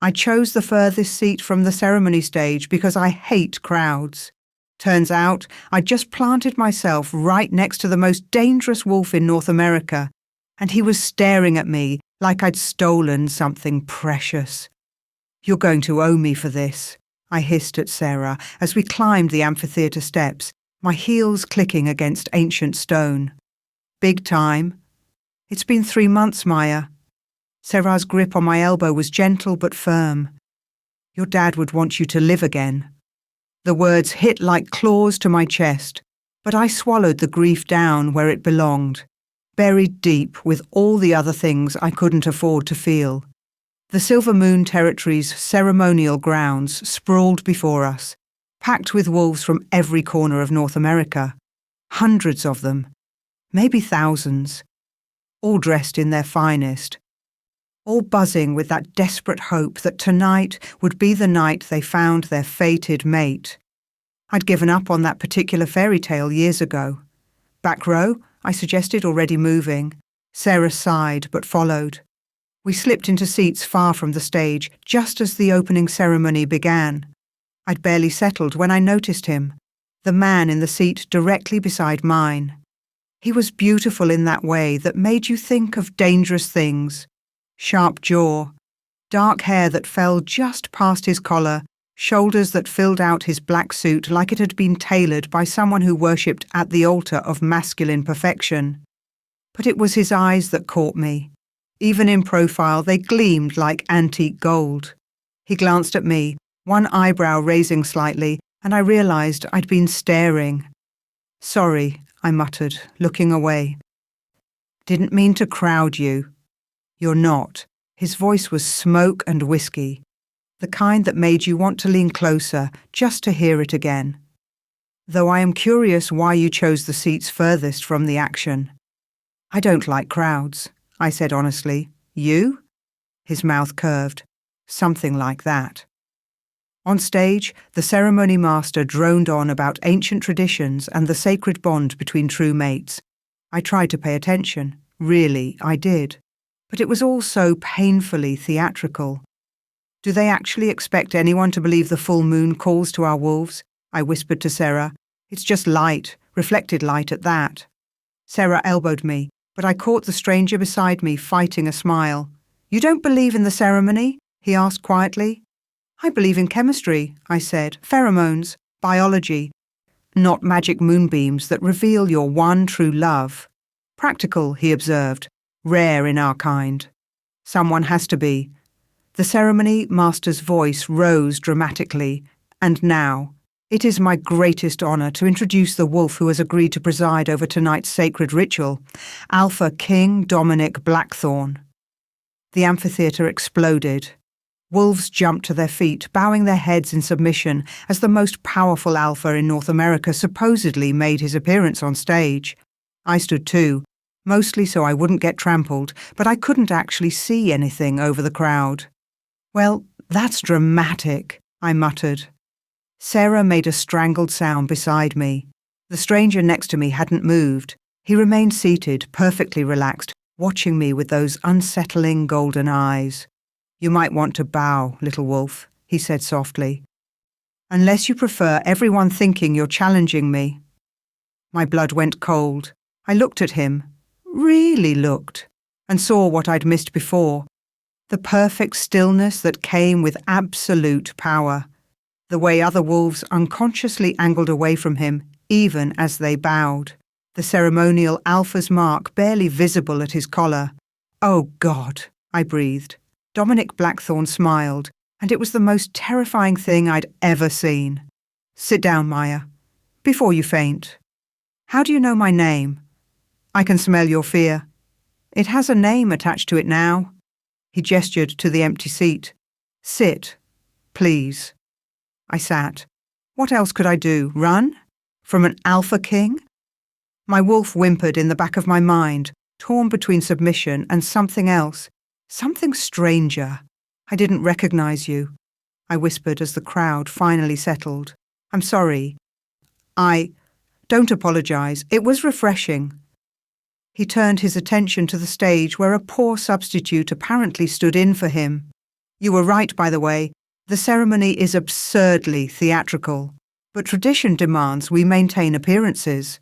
I chose the furthest seat from the ceremony stage because I hate crowds. Turns out I'd just planted myself right next to the most dangerous wolf in North America, and he was staring at me like I'd stolen something precious. "You're going to owe me for this," I hissed at Sarah as we climbed the amphitheatre steps, my heels clicking against ancient stone. "Big time." "It's been 3 months, Maya." Sarah's grip on my elbow was gentle but firm. "Your dad would want you to live again." The words hit like claws to my chest, but I swallowed the grief down where it belonged, buried deep with all the other things I couldn't afford to feel. The Silver Moon Territory's ceremonial grounds sprawled before us, packed with wolves from every corner of North America. Hundreds of them, maybe thousands, all dressed in their finest, all buzzing with that desperate hope that tonight would be the night they found their fated mate. I'd given up on that particular fairy tale years ago. "Back row?" I suggested, already moving. Sarah sighed but followed. We slipped into seats far from the stage just as the opening ceremony began. I'd barely settled when I noticed him, the man in the seat directly beside mine. He was beautiful in that way that made you think of dangerous things. Sharp jaw, dark hair that fell just past his collar, shoulders that filled out his black suit like it had been tailored by someone who worshipped at the altar of masculine perfection. But it was his eyes that caught me. Even in profile, they gleamed like antique gold. He glanced at me, one eyebrow raising slightly, and I realized I'd been staring. "Sorry," I muttered, looking away. "Didn't mean to crowd you." "You're not." His voice was smoke and whiskey, the kind that made you want to lean closer just to hear it again. "Though I am curious why you chose the seats furthest from the action." "I don't like crowds," I said honestly. "You?" His mouth curved. "Something like that." On stage, the ceremony master droned on about ancient traditions and the sacred bond between true mates. I tried to pay attention. Really, I did. But it was all so painfully theatrical. "Do they actually expect anyone to believe the full moon calls to our wolves?" I whispered to Sarah. "It's just light, reflected light at that." Sarah elbowed me, but I caught the stranger beside me fighting a smile. "You don't believe in the ceremony?" he asked quietly. "I believe in chemistry," I said, "pheromones, biology, not magic moonbeams that reveal your one true love." "Practical," he observed, "rare in our kind." "Someone has to be." The ceremony master's voice rose dramatically, and now, "It is my greatest honor to introduce the wolf who has agreed to preside over tonight's sacred ritual, Alpha King Dominic Blackthorn." The amphitheatre exploded. Wolves jumped to their feet, bowing their heads in submission as the most powerful alpha in North America supposedly made his appearance on stage. I stood too, mostly so I wouldn't get trampled, but I couldn't actually see anything over the crowd. "Well, that's dramatic," I muttered. Sarah made a strangled sound beside me. The stranger next to me hadn't moved. He remained seated, perfectly relaxed, watching me with those unsettling golden eyes. "You might want to bow, little wolf," he said softly. "Unless you prefer everyone thinking you're challenging me." My blood went cold. I looked at him, really looked, and saw what I'd missed before. The perfect stillness that came with absolute power. The way other wolves unconsciously angled away from him, even as they bowed. The ceremonial alpha's mark barely visible at his collar. "Oh, God," I breathed. Dominic Blackthorn smiled, and it was the most terrifying thing I'd ever seen. "Sit down, Maya, before you faint." "How do you know my name?" "I can smell your fear." "It has a name attached to it now." He gestured to the empty seat. "Sit, please." I sat. What else could I do? Run? From an alpha king? My wolf whimpered in the back of my mind, torn between submission and something else. Something stranger. "I didn't recognize you," I whispered as the crowd finally settled. "I'm sorry." Don't apologize. It was refreshing." He turned his attention to the stage where a poor substitute apparently stood in for him. You were right, by the way. The ceremony is absurdly theatrical, but tradition demands we maintain appearances.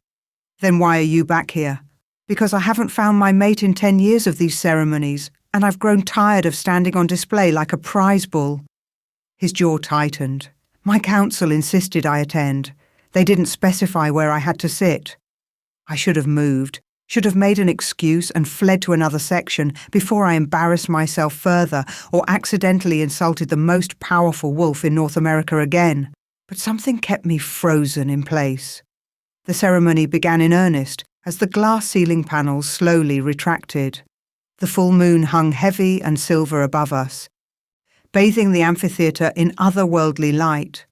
Then why are you back here? Because I haven't found my mate in 10 years of these ceremonies, and I've grown tired of standing on display like a prize bull. His jaw tightened. My counsel insisted I attend. They didn't specify where I had to sit. I should have moved, should have made an excuse and fled to another section before I embarrassed myself further or accidentally insulted the most powerful wolf in North America again. But something kept me frozen in place. The ceremony began in earnest as the glass ceiling panels slowly retracted. The full moon hung heavy and silver above us, bathing the amphitheatre in otherworldly light.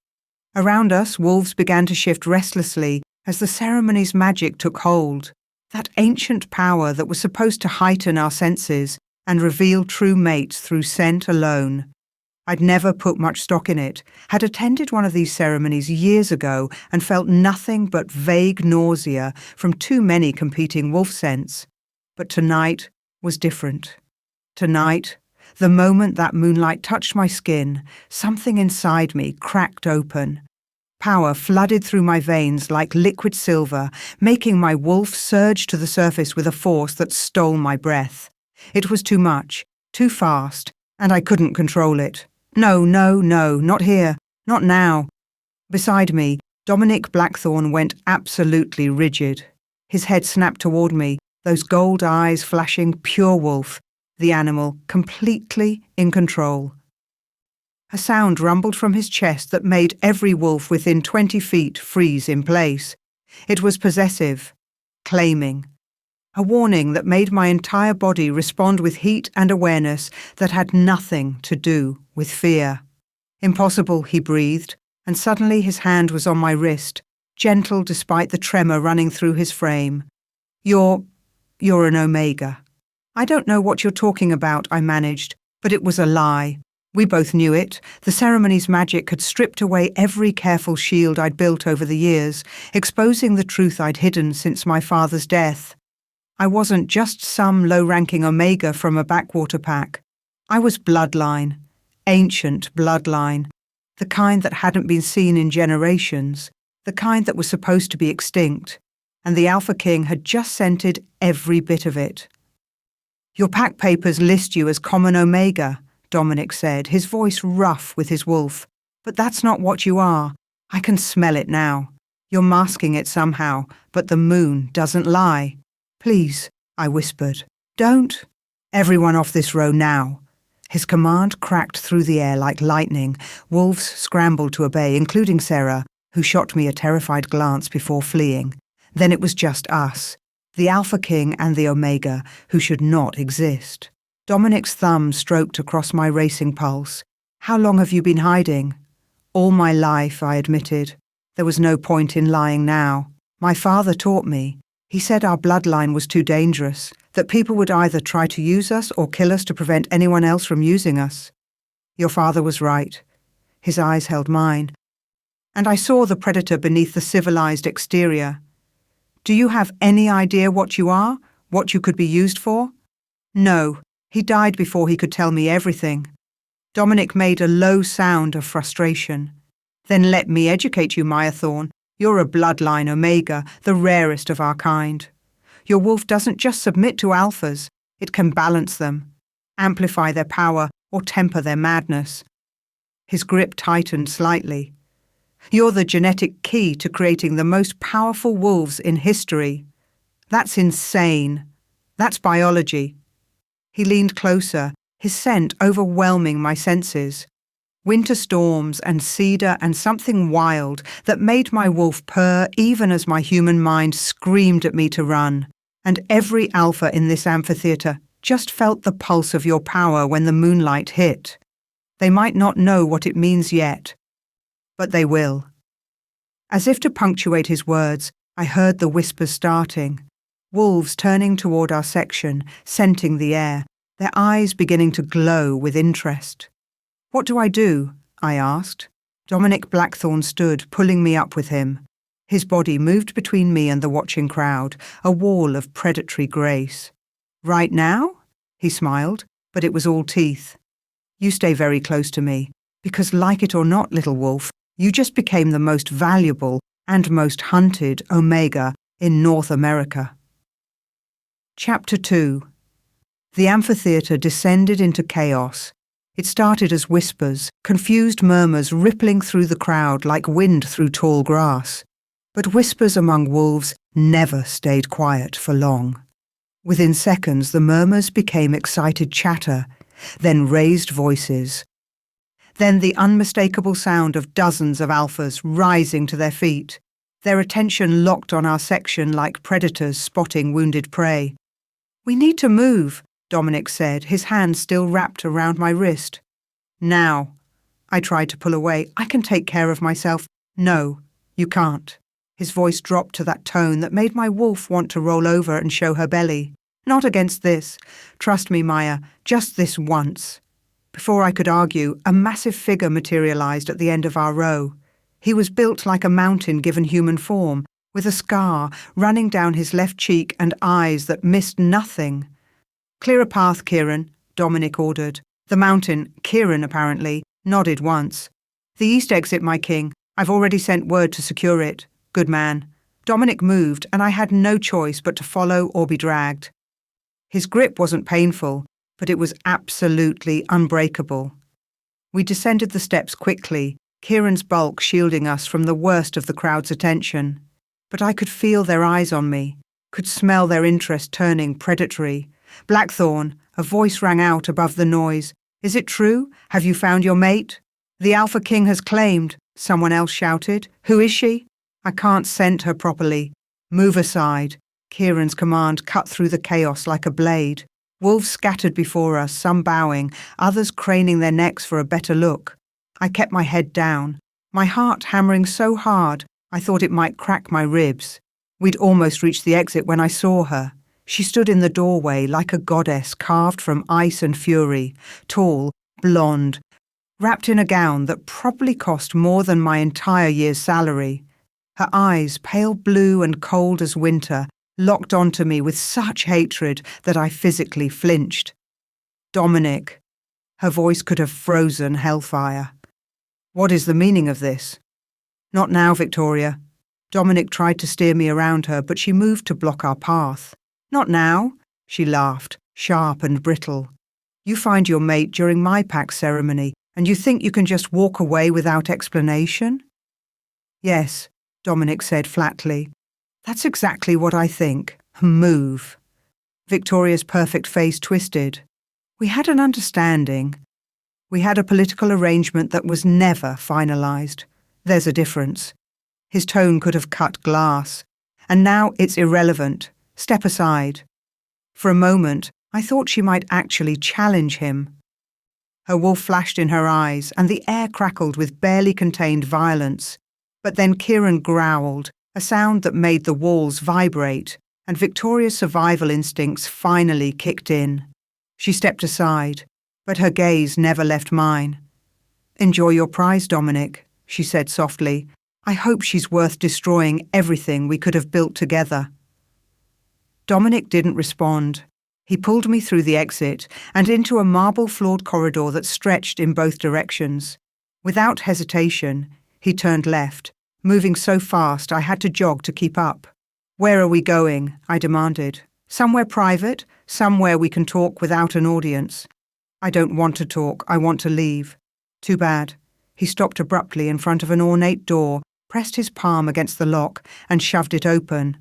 Around us, wolves began to shift restlessly as the ceremony's magic took hold, that ancient power that was supposed to heighten our senses and reveal true mates through scent alone. I'd never put much stock in it, had attended one of these ceremonies years ago and felt nothing but vague nausea from too many competing wolf scents. But tonight was different. Tonight, the moment that moonlight touched my skin, something inside me cracked open. Power flooded through my veins like liquid silver, making my wolf surge to the surface with a force that stole my breath. It was too much, too fast, and I couldn't control it. No, not here, not now. Beside me, Dominic Blackthorne went absolutely rigid. His head snapped toward me, those gold eyes flashing pure wolf, the animal completely in control. A sound rumbled from his chest that made every wolf within 20 feet freeze in place. It was possessive, claiming. A warning that made my entire body respond with heat and awareness that had nothing to do with fear. Impossible, he breathed, and suddenly his hand was on my wrist, gentle despite the tremor running through his frame. You're an Omega. I don't know what you're talking about, I managed, but it was a lie. We both knew it. The ceremony's magic had stripped away every careful shield I'd built over the years, exposing the truth I'd hidden since my father's death. I wasn't just some low-ranking Omega from a backwater pack. I was bloodline, ancient bloodline, the kind that hadn't been seen in generations, the kind that was supposed to be extinct, and the Alpha King had just scented every bit of it. Your pack papers list you as common Omega, Dominic said, his voice rough with his wolf. But that's not what you are. I can smell it now. You're masking it somehow, but the moon doesn't lie. Please, I whispered. Don't. Everyone off this row now. His command cracked through the air like lightning. Wolves scrambled to obey, including Sarah, who shot me a terrified glance before fleeing. Then it was just us, the Alpha King and the Omega, who should not exist. Dominic's thumb stroked across my racing pulse. How long have you been hiding? All my life, I admitted. There was no point in lying now. My father taught me. He said our bloodline was too dangerous, that people would either try to use us or kill us to prevent anyone else from using us. Your father was right. His eyes held mine. And I saw the predator beneath the civilized exterior. Do you have any idea what you are? What you could be used for? No. He died before he could tell me everything. Dominic made a low sound of frustration. Then let me educate you, Maya Thorne. You're a bloodline Omega, the rarest of our kind. Your wolf doesn't just submit to alphas, it can balance them, amplify their power, or temper their madness. His grip tightened slightly. You're the genetic key to creating the most powerful wolves in history. That's insane. That's biology. He leaned closer, his scent overwhelming my senses. Winter storms and cedar and something wild that made my wolf purr even as my human mind screamed at me to run. And every alpha in this amphitheatre just felt the pulse of your power when the moonlight hit. They might not know what it means yet, but they will. As if to punctuate his words, I heard the whispers starting. Wolves turning toward our section, scenting the air, their eyes beginning to glow with interest. What do I do? I asked. Dominic Blackthorne stood, pulling me up with him. His body moved between me and the watching crowd, a wall of predatory grace. Right now? He smiled, but it was all teeth. You stay very close to me, because like it or not, little wolf, you just became the most valuable and most hunted omega in North America. Chapter 2. The amphitheatre descended into chaos. It started as whispers, confused murmurs rippling through the crowd like wind through tall grass. But whispers among wolves never stayed quiet for long. Within seconds, the murmurs became excited chatter, then raised voices. Then the unmistakable sound of dozens of alphas rising to their feet, their attention locked on our section like predators spotting wounded prey. "We need to move," Dominic said, his hand still wrapped around my wrist. "Now." I tried to pull away. "I can take care of myself." "No, you can't." His voice dropped to that tone that made my wolf want to roll over and show her belly. "Not against this. Trust me, Maya, just this once." Before I could argue, a massive figure materialized at the end of our row. He was built like a mountain given human form, with a scar running down his left cheek and eyes that missed nothing. "Clear a path, Kieran," Dominic ordered. The mountain, Kieran apparently, nodded once. "The east exit, my king. I've already sent word to secure it." "Good man." Dominic moved, and I had no choice but to follow or be dragged. His grip wasn't painful, but it was absolutely unbreakable. We descended the steps quickly, Kieran's bulk shielding us from the worst of the crowd's attention. But I could feel their eyes on me, could smell their interest turning predatory. "Blackthorn," a voice rang out above the noise. "Is it true? Have you found your mate?" "The Alpha King has claimed," someone else shouted. "Who is she?" "I can't scent her properly." "Move aside." Kieran's command cut through the chaos like a blade. Wolves scattered before us, some bowing, others craning their necks for a better look. I kept my head down, my heart hammering so hard I thought it might crack my ribs. We'd almost reached the exit when I saw her. She stood in the doorway like a goddess carved from ice and fury, tall, blonde, wrapped in a gown that probably cost more than my entire year's salary. Her eyes, pale blue and cold as winter, locked onto me with such hatred that I physically flinched. "Dominic." Her voice could have frozen hellfire. "What is the meaning of this?" "Not now, Victoria." Dominic tried to steer me around her, but she moved to block our path. "Not now," she laughed, sharp and brittle. "You find your mate during my pack ceremony, and you think you can just walk away without explanation?" "Yes," Dominic said flatly. "That's exactly what I think. Move." Victoria's perfect face twisted. "We had an understanding. We had a political arrangement that was never finalized. There's a difference." His tone could have cut glass. "And now it's irrelevant. Step aside." For a moment, I thought she might actually challenge him. Her wolf flashed in her eyes, and the air crackled with barely contained violence. But then Kieran growled, a sound that made the walls vibrate, and Victoria's survival instincts finally kicked in. She stepped aside, but her gaze never left mine. "Enjoy your prize, Dominic," she said softly. "I hope she's worth destroying everything we could have built together." Dominic didn't respond. He pulled me through the exit and into a marble-floored corridor that stretched in both directions. Without hesitation, he turned left, moving so fast I had to jog to keep up. "Where are we going?" I demanded. "Somewhere private, somewhere we can talk without an audience." "I don't want to talk, I want to leave." "Too bad." He stopped abruptly in front of an ornate door, pressed his palm against the lock, and shoved it open.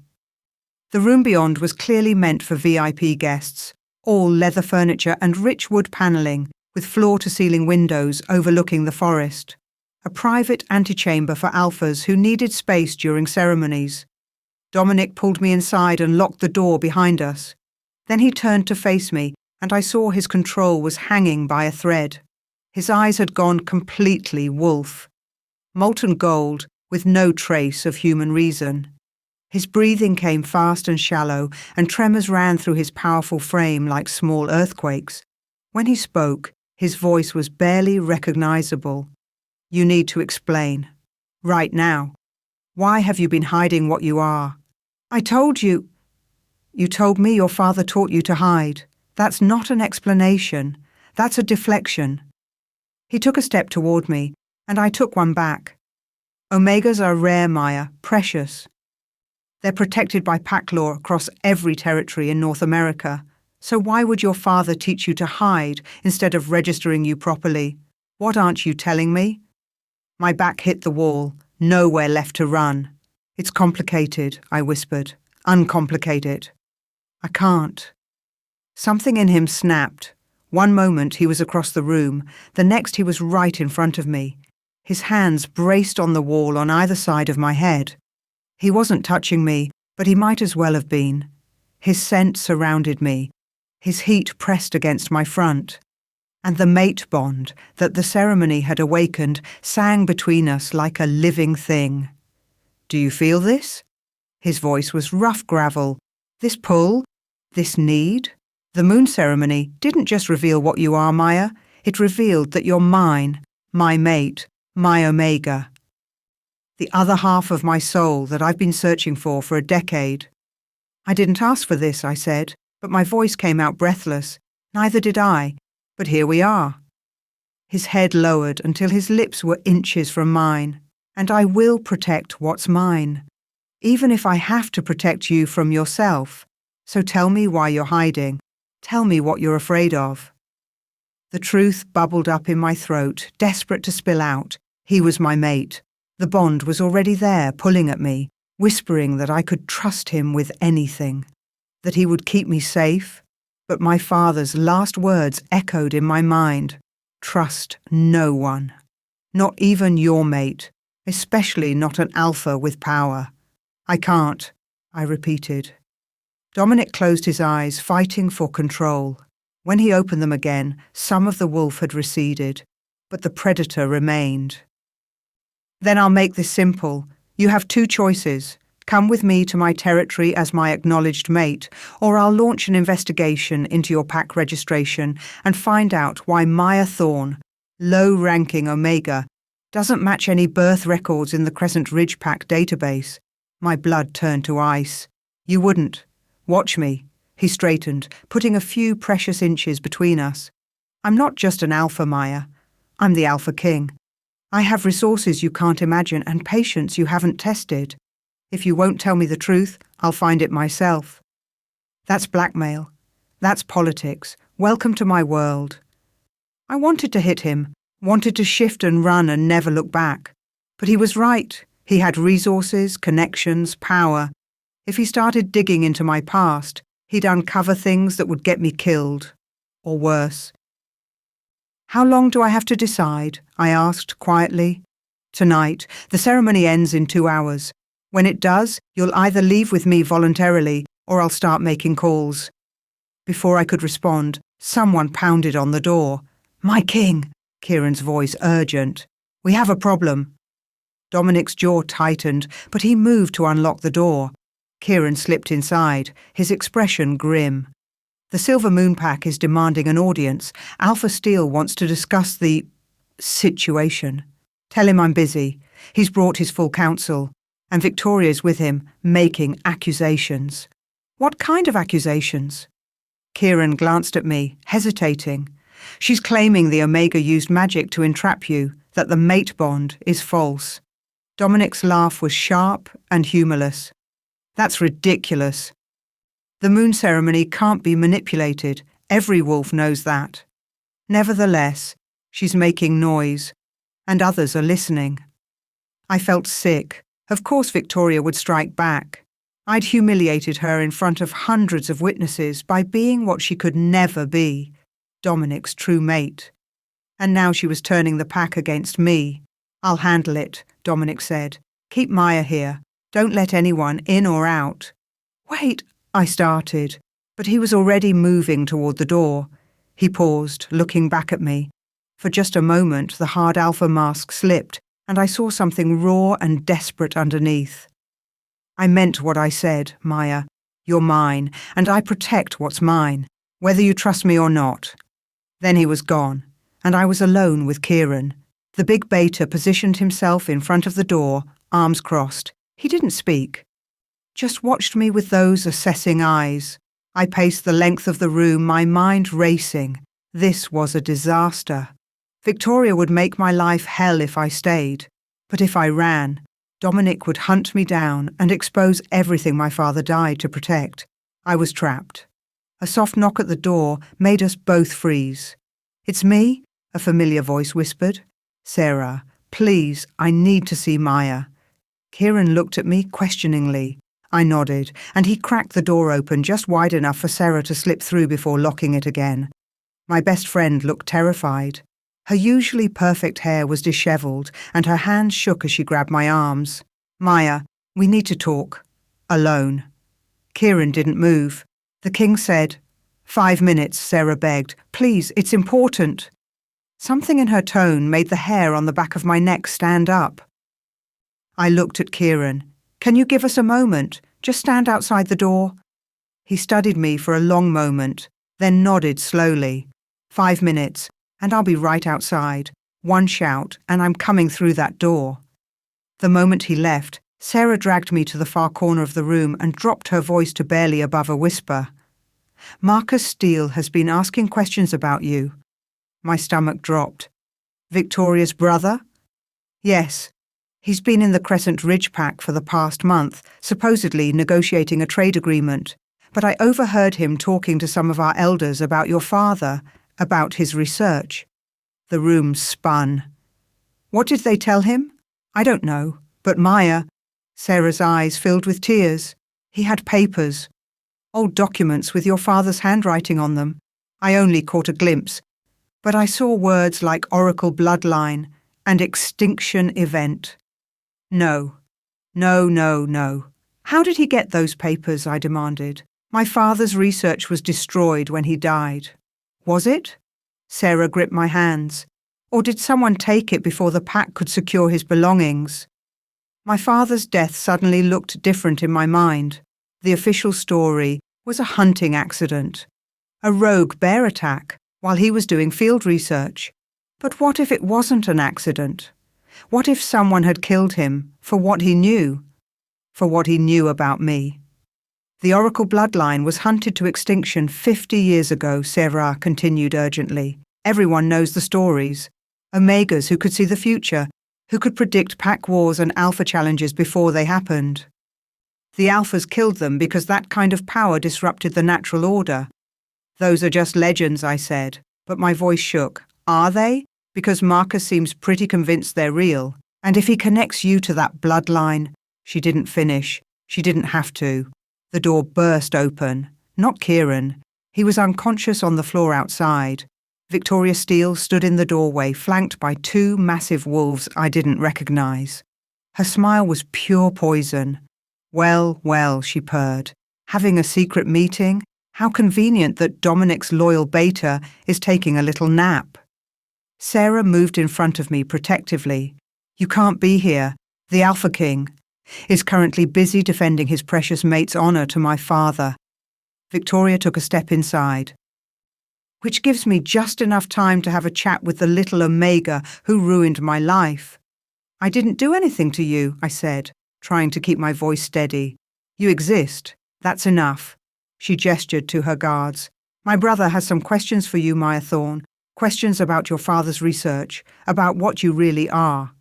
The room beyond was clearly meant for VIP guests, all leather furniture and rich wood panelling, with floor-to-ceiling windows overlooking the forest. A private antechamber for alphas who needed space during ceremonies. Dominic pulled me inside and locked the door behind us. Then he turned to face me, and I saw his control was hanging by a thread. His eyes had gone completely wolf. Molten gold, with no trace of human reason. His breathing came fast and shallow, and tremors ran through his powerful frame like small earthquakes. When he spoke, his voice was barely recognizable. "You need to explain. Right now. Why have you been hiding what you are?" "I told you." "You told me your father taught you to hide. That's not an explanation. That's a deflection." He took a step toward me, and I took one back. Omegas are rare, Maya, precious. They're protected by pack law across every territory in North America. So why would your father teach you to hide instead of registering you properly? What aren't you telling me? My back hit the wall, nowhere left to run. It's complicated, I whispered. Uncomplicate it. I can't. Something in him snapped. One moment he was across the room, the next he was right in front of me. His hands braced on the wall on either side of my head. He wasn't touching me, but he might as well have been. His scent surrounded me. His heat pressed against my front. And the mate bond that the ceremony had awakened sang between us like a living thing. Do you feel this? His voice was rough gravel. This pull? This need? The moon ceremony didn't just reveal what you are, Maya. It revealed that you're mine, my mate, my Omega. The other half of my soul that I've been searching for a decade. I didn't ask for this, I said, but my voice came out breathless. Neither did I, but here we are. His head lowered until his lips were inches from mine. And I will protect what's mine, even if I have to protect you from yourself. So tell me why you're hiding. Tell me what you're afraid of. The truth bubbled up in my throat, desperate to spill out. He was my mate. The bond was already there, pulling at me, whispering that I could trust him with anything, that he would keep me safe. But my father's last words echoed in my mind. Trust no one. Not even your mate. Especially not an alpha with power. I can't, I repeated. Dominic closed his eyes, fighting for control. When he opened them again, some of the wolf had receded, but the predator remained. Then I'll make this simple. You have two choices. Come with me to my territory as my acknowledged mate, or I'll launch an investigation into your pack registration and find out why Maya Thorne, low-ranking Omega, doesn't match any birth records in the Crescent Ridge Pack database. My blood turned to ice. You wouldn't. Watch me. He straightened, putting a few precious inches between us. I'm not just an alpha, Maya. I'm the Alpha King. I have resources you can't imagine and patience you haven't tested. If you won't tell me the truth, I'll find it myself. That's blackmail. That's politics. Welcome to my world. I wanted to hit him. Wanted to shift and run and never look back. But he was right. He had resources, connections, power. If he started digging into my past, he'd uncover things that would get me killed. Or worse. How long do I have to decide? I asked quietly. Tonight. The ceremony ends in 2 hours. When it does, you'll either leave with me voluntarily or I'll start making calls. Before I could respond, someone pounded on the door. My king! Kieran's voice urgent. We have a problem. Dominic's jaw tightened, but he moved to unlock the door. Kieran slipped inside, his expression grim. The Silver Moon Pack is demanding an audience. Alpha Steel wants to discuss the situation. Tell him I'm busy. He's brought his full council. And Victoria's with him, making accusations. What kind of accusations? Kieran glanced at me, hesitating. She's claiming the Omega used magic to entrap you, that the mate bond is false. Dominic's laugh was sharp and humorless. That's ridiculous. The moon ceremony can't be manipulated. Every wolf knows that. Nevertheless, she's making noise, and others are listening. I felt sick. Of course Victoria would strike back. I'd humiliated her in front of hundreds of witnesses by being what she could never be. Dominic's true mate. And now she was turning the pack against me. I'll handle it, Dominic said. Keep Maya here. Don't let anyone in or out. Wait, I started, but he was already moving toward the door. He paused, looking back at me. For just a moment, the hard alpha mask slipped, and I saw something raw and desperate underneath. I meant what I said, Maya. You're mine, and I protect what's mine, whether you trust me or not. Then he was gone, and I was alone with Kieran. The big beta positioned himself in front of the door, arms crossed. He didn't speak, just watched me with those assessing eyes. I paced the length of the room, my mind racing. This was a disaster. Victoria would make my life hell if I stayed, but if I ran, Dominic would hunt me down and expose everything my father died to protect. I was trapped. A soft knock at the door made us both freeze. "It's me," a familiar voice whispered. "Sarah, please, I need to see Maya." Kieran looked at me questioningly. I nodded, and he cracked the door open just wide enough for Sarah to slip through before locking it again. My best friend looked terrified. Her usually perfect hair was dishevelled, and her hands shook as she grabbed my arms. "Maya, we need to talk. Alone." Kieran didn't move. The king said, "5 minutes," Sarah begged. "Please, it's important." Something in her tone made the hair on the back of my neck stand up. I looked at Kieran. "Can you give us a moment? Just stand outside the door." He studied me for a long moment, then nodded slowly. 5 minutes, and I'll be right outside. One shout, and I'm coming through that door." The moment he left, Sarah dragged me to the far corner of the room and dropped her voice to barely above a whisper. "Marcus Steele has been asking questions about you." My stomach dropped. "Victoria's brother?" "Yes. He's been in the Crescent Ridge Pack for the past month, supposedly negotiating a trade agreement. But I overheard him talking to some of our elders about your father, about his research." The room spun. "What did they tell him?" "I don't know. But Maya..." Sarah's eyes filled with tears. "He had papers. Old documents with your father's handwriting on them. I only caught a glimpse. But I saw words like Oracle Bloodline and Extinction Event." No. No. "How did he get those papers?" I demanded. "My father's research was destroyed when he died." "Was it?" Sarah gripped my hands. "Or did someone take it before the pack could secure his belongings?" My father's death suddenly looked different in my mind. The official story was a hunting accident. A rogue bear attack while he was doing field research. But what if it wasn't an accident? What if someone had killed him for what he knew? For what he knew about me? "The Oracle Bloodline was hunted to extinction 50 years ago," Sarah continued urgently. "Everyone knows the stories. Omegas who could see the future, who could predict pack wars and alpha challenges before they happened. The alphas killed them because that kind of power disrupted the natural order." "Those are just legends," I said, but my voice shook. "Are they? Because Marcus seems pretty convinced they're real. And if he connects you to that bloodline..." She didn't finish. She didn't have to. The door burst open. Not Kieran. He was unconscious on the floor outside. Victoria Steele stood in the doorway, flanked by 2 massive wolves I didn't recognize. Her smile was pure poison. Well, she purred. "Having a secret meeting? How convenient that Dominic's loyal beta is taking a little nap." Sarah moved in front of me protectively. "You can't be here. The Alpha King is currently busy defending his precious mate's honor to my father." Victoria took a step inside. "Which gives me just enough time to have a chat with the little Omega who ruined my life." "I didn't do anything to you," I said, trying to keep my voice steady. "You exist. That's enough." She gestured to her guards. "My brother has some questions for you, Maya Thorne. Questions about your father's research, about what you really are."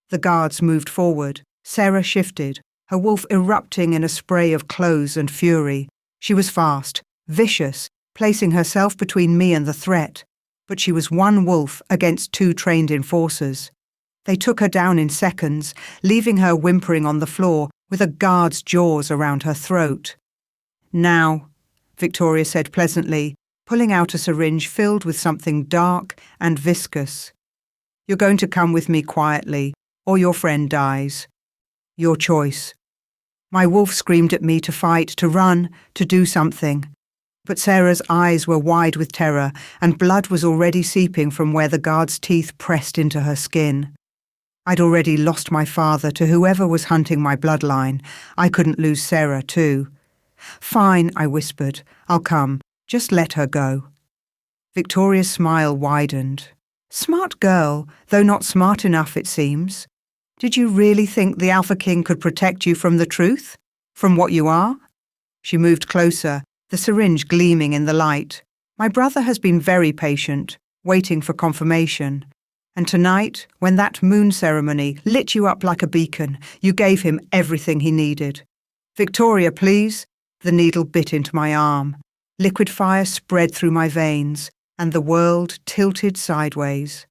The guards moved forward. Sarah shifted, her wolf erupting in a spray of clothes and fury. She was fast, vicious, placing herself between me and the threat. But she was one wolf against 2 trained enforcers. They took her down in seconds, leaving her whimpering on the floor with a guard's jaws around her throat. "Now," Victoria said pleasantly, pulling out a syringe filled with something dark and viscous. "You're going to come with me quietly, or your friend dies. Your choice." My wolf screamed at me to fight, to run, to do something. But Sarah's eyes were wide with terror, and blood was already seeping from where the guard's teeth pressed into her skin. I'd already lost my father to whoever was hunting my bloodline. I couldn't lose Sarah, too. "Fine," I whispered. "I'll come. Just let her go." Victoria's smile widened. "Smart girl, though not smart enough, it seems. Did you really think the Alpha King could protect you from the truth? From what you are?" She moved closer, the syringe gleaming in the light. "My brother has been very patient, waiting for confirmation. And tonight, when that moon ceremony lit you up like a beacon, you gave him everything he needed. Victoria, please. The needle bit into my arm. Liquid fire spread through my veins, and the world tilted sideways.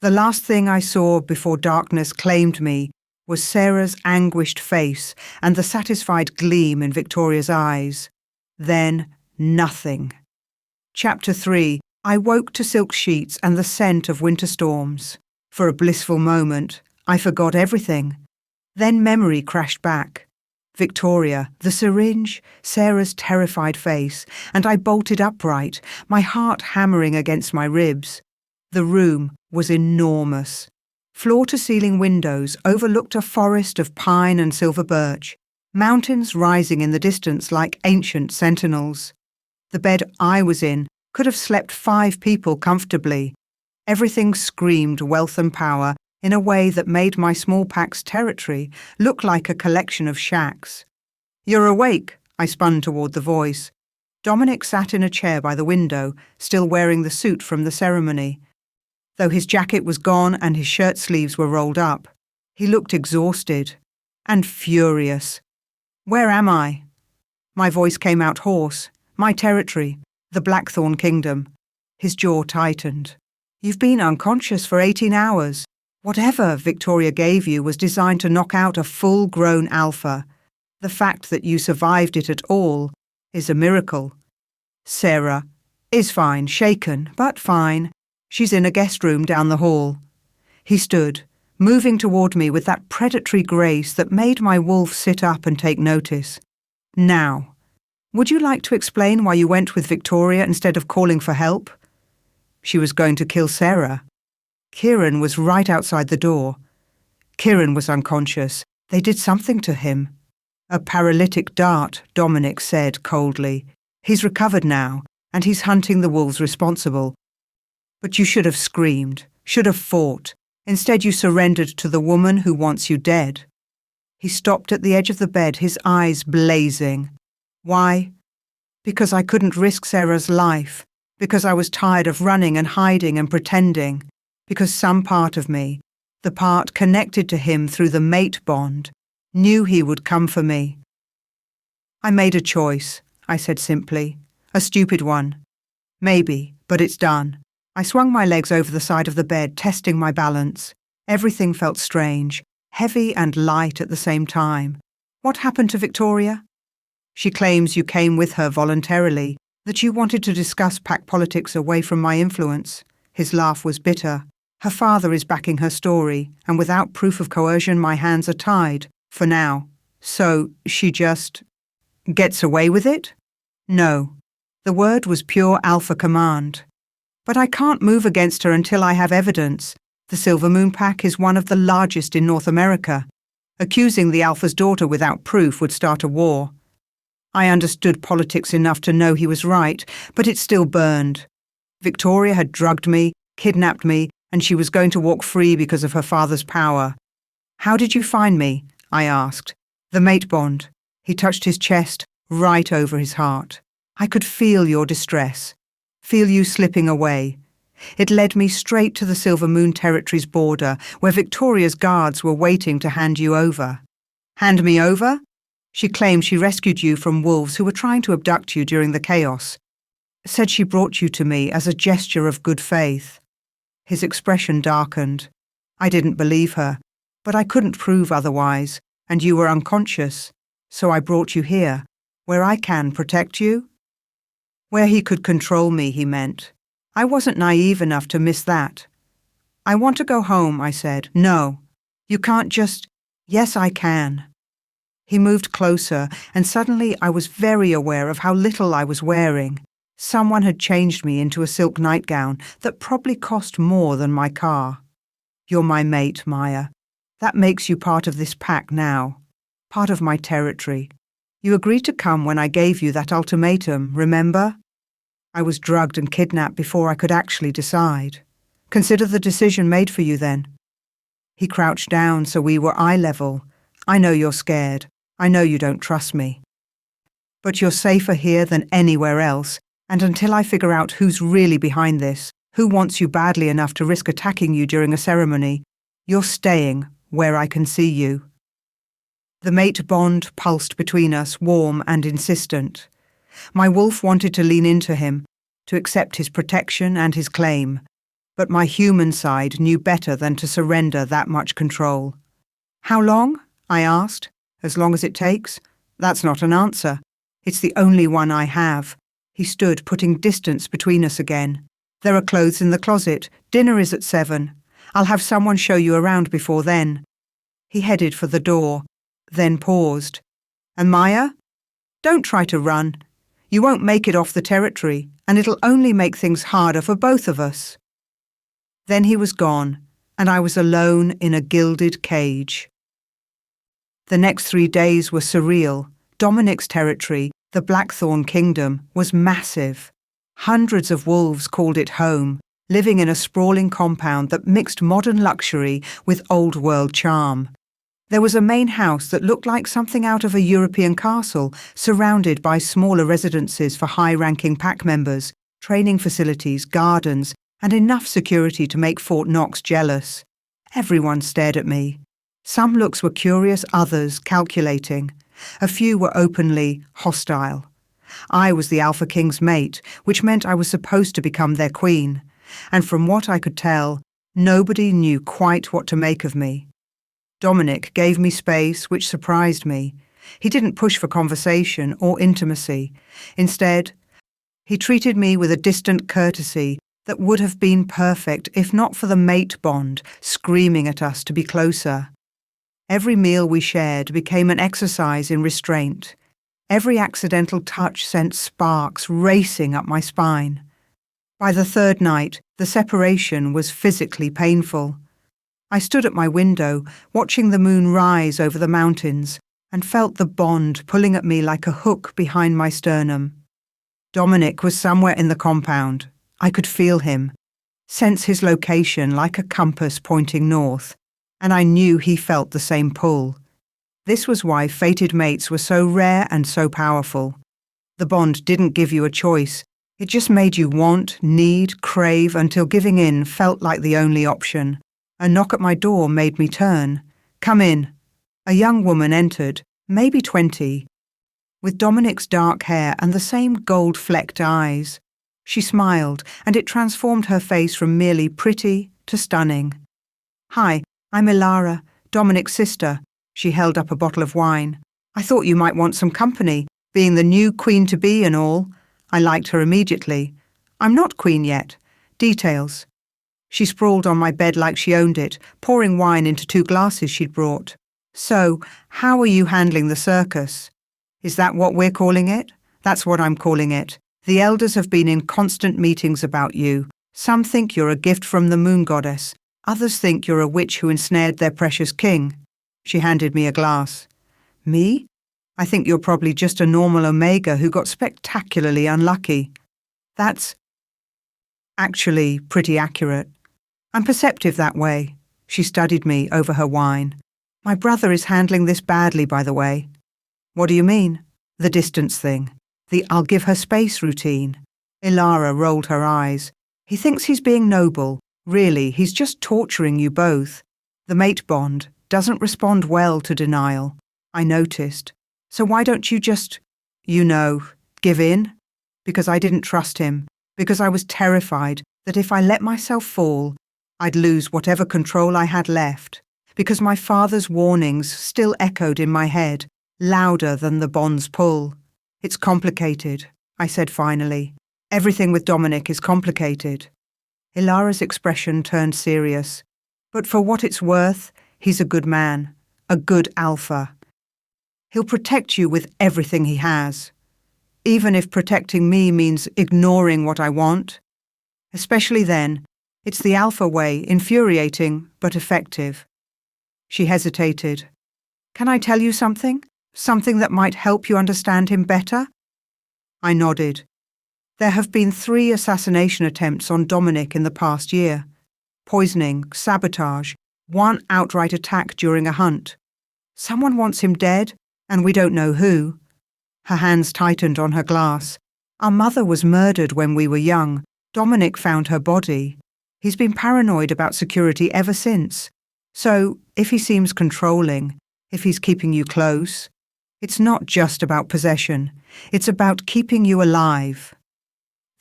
The last thing I saw before darkness claimed me was Sarah's anguished face and the satisfied gleam in Victoria's eyes. Then, nothing. Chapter 3. I woke to silk sheets and the scent of winter storms. For a blissful moment, I forgot everything. Then memory crashed back. Victoria, the syringe, Sarah's terrified face, and I bolted upright, my heart hammering against my ribs. The room was enormous. Floor-to-ceiling windows overlooked a forest of pine and silver birch, mountains rising in the distance like ancient sentinels. The bed I was in could have slept 5 people comfortably. Everything screamed wealth and power in a way that made my small pack's territory look like a collection of shacks. "You're awake," I spun toward the voice. Dominic sat in a chair by the window, still wearing the suit from the ceremony. Though his jacket was gone and his shirt sleeves were rolled up, he looked exhausted and furious. "Where am I?" My voice came out hoarse. "My territory, the Blackthorn Kingdom." His jaw tightened. "You've been unconscious for 18 hours. Whatever Victoria gave you was designed to knock out a full-grown alpha. The fact that you survived it at all is a miracle." "Sarah is fine, shaken, but fine. She's in a guest room down the hall." He stood, moving toward me with that predatory grace that made my wolf sit up and take notice. "Now, would you like to explain why you went with Victoria instead of calling for help?" "She was going to kill Sarah." Kieran was right outside the door. Kieran was unconscious. They did something to him. "A paralytic dart," Dominic said coldly. "He's recovered now, and he's hunting the wolves responsible. But you should have screamed, should have fought. Instead you surrendered to the woman who wants you dead." He stopped at the edge of the bed, his eyes blazing. "Why?" "Because I couldn't risk Sarah's life. Because I was tired of running and hiding and pretending. Because some part of me, the part connected to him through the mate bond, knew he would come for me." "I made a choice," I said simply. "A stupid one. Maybe, but it's done." I swung my legs over the side of the bed, testing my balance. Everything felt strange, heavy and light at the same time. "What happened to Victoria?" "She claims you came with her voluntarily, that you wanted to discuss pack politics away from my influence." His laugh was bitter. "Her father is backing her story, and without proof of coercion my hands are tied, for now. So she just gets away with it?" "No." The word was pure alpha command. "But I can't move against her until I have evidence. The Silver Moon Pack is one of the largest in North America. Accusing the Alpha's daughter without proof would start a war." I understood politics enough to know he was right, but it still burned. Victoria had drugged me, kidnapped me, and she was going to walk free because of her father's power. "How did you find me?" I asked. "The mate bond." He touched his chest, right over his heart. "I could feel your distress. Feel you slipping away. It led me straight to the Silver Moon Territory's border, where Victoria's guards were waiting to hand you over." "Hand me over?" "She claimed she rescued you from wolves who were trying to abduct you during the chaos. Said she brought you to me as a gesture of good faith." His expression darkened. "I didn't believe her, but I couldn't prove otherwise, and you were unconscious, so I brought you here, where I can protect you." Where he could control me, he meant. I wasn't naive enough to miss that. "I want to go home," I said. "No. You can't just—" "Yes, I can." He moved closer, and suddenly I was very aware of how little I was wearing. Someone had changed me into a silk nightgown that probably cost more than my car. "You're my mate, Maya. That makes you part of this pack now. Part of my territory. You agreed to come when I gave you that ultimatum, remember? I was drugged and kidnapped before I could actually decide. Consider the decision made for you then." He crouched down so we were eye level. "I know you're scared. I know you don't trust me. But you're safer here than anywhere else, and until I figure out who's really behind this, Who wants you badly enough to risk attacking you during a ceremony? You're staying where I can see you." The mate bond pulsed between us, warm and insistent. My wolf wanted to lean into him, to accept his protection and his claim, but my human side knew better than to surrender that much control. "How long?" I asked. "As long as it takes." "That's not an answer. It's the only one I have." He stood, putting distance between us again. "There are clothes in the closet. Dinner is at 7. I'll have someone show you around before then." He headed for the door, then paused. "And Maya? Don't try to run. You won't make it off the territory, and it'll only make things harder for both of us." Then he was gone, and I was alone in a gilded cage. The next 3 days were surreal. Dominic's territory, the Blackthorn Kingdom, was massive. Hundreds of wolves called it home, living in a sprawling compound that mixed modern luxury with old-world charm. There was a main house that looked like something out of a European castle, surrounded by smaller residences for high-ranking pack members, training facilities, gardens, and enough security to make Fort Knox jealous. Everyone stared at me. Some looks were curious, others calculating. A few were openly hostile. I was the Alpha King's mate, which meant I was supposed to become their queen, and from what I could tell, nobody knew quite what to make of me. Dominic gave me space, which surprised me. He didn't push for conversation or intimacy. Instead, he treated me with a distant courtesy that would have been perfect if not for the mate bond screaming at us to be closer. Every meal we shared became an exercise in restraint. Every accidental touch sent sparks racing up my spine. By the 3rd night, the separation was physically painful. I stood at my window, watching the moon rise over the mountains, and felt the bond pulling at me like a hook behind my sternum. Dominic was somewhere in the compound. I could feel him, sense his location like a compass pointing north, and I knew he felt the same pull. This was why fated mates were so rare and so powerful. The bond didn't give you a choice. It just made you want, need, crave until giving in felt like the only option. A knock at my door made me turn. "Come in." A young woman entered, maybe 20, with Dominic's dark hair and the same gold-flecked eyes. She smiled, and it transformed her face from merely pretty to stunning. "Hi, I'm Ilara, Dominic's sister." She held up a bottle of wine. "I thought you might want some company, being the new queen-to-be and all." I liked her immediately. "I'm not queen yet. Details." She sprawled on my bed like she owned it, pouring wine into 2 glasses she'd brought. "So, how are you handling the circus?" "Is that what we're calling it?" "That's what I'm calling it. The elders have been in constant meetings about you. Some think you're a gift from the moon goddess. Others think you're a witch who ensnared their precious king." She handed me a glass. "Me? I think you're probably just a normal Omega who got spectacularly unlucky." "That's actually pretty accurate. I'm perceptive that way." She studied me over her wine. "My brother is handling this badly, by the way." "What do you mean?" "The distance thing. The I'll give her space routine." Ilara rolled her eyes. "He thinks he's being noble. Really, he's just torturing you both. The mate bond doesn't respond well to denial. I noticed. So why don't you just, give in?" Because I didn't trust him. Because I was terrified that if I let myself fall, I'd lose whatever control I had left. Because my father's warnings still echoed in my head, louder than the bond's pull. "It's complicated," I said finally. "Everything with Dominic is complicated." Ilara's expression turned serious. "But for what it's worth, he's a good man, a good alpha. He'll protect you with everything he has, even if protecting me means ignoring what I want. Especially then, it's the alpha way, infuriating but effective." She hesitated. "Can I tell you something? Something that might help you understand him better?" I nodded. There have been 3 assassination attempts on Dominic in the past year. Poisoning, sabotage, 1 outright attack during a hunt. Someone wants him dead, and we don't know who. Her hands tightened on her glass. Our mother was murdered when we were young. Dominic found her body. He's been paranoid about security ever since. So, if he seems controlling, if he's keeping you close, it's not just about possession. It's about keeping you alive.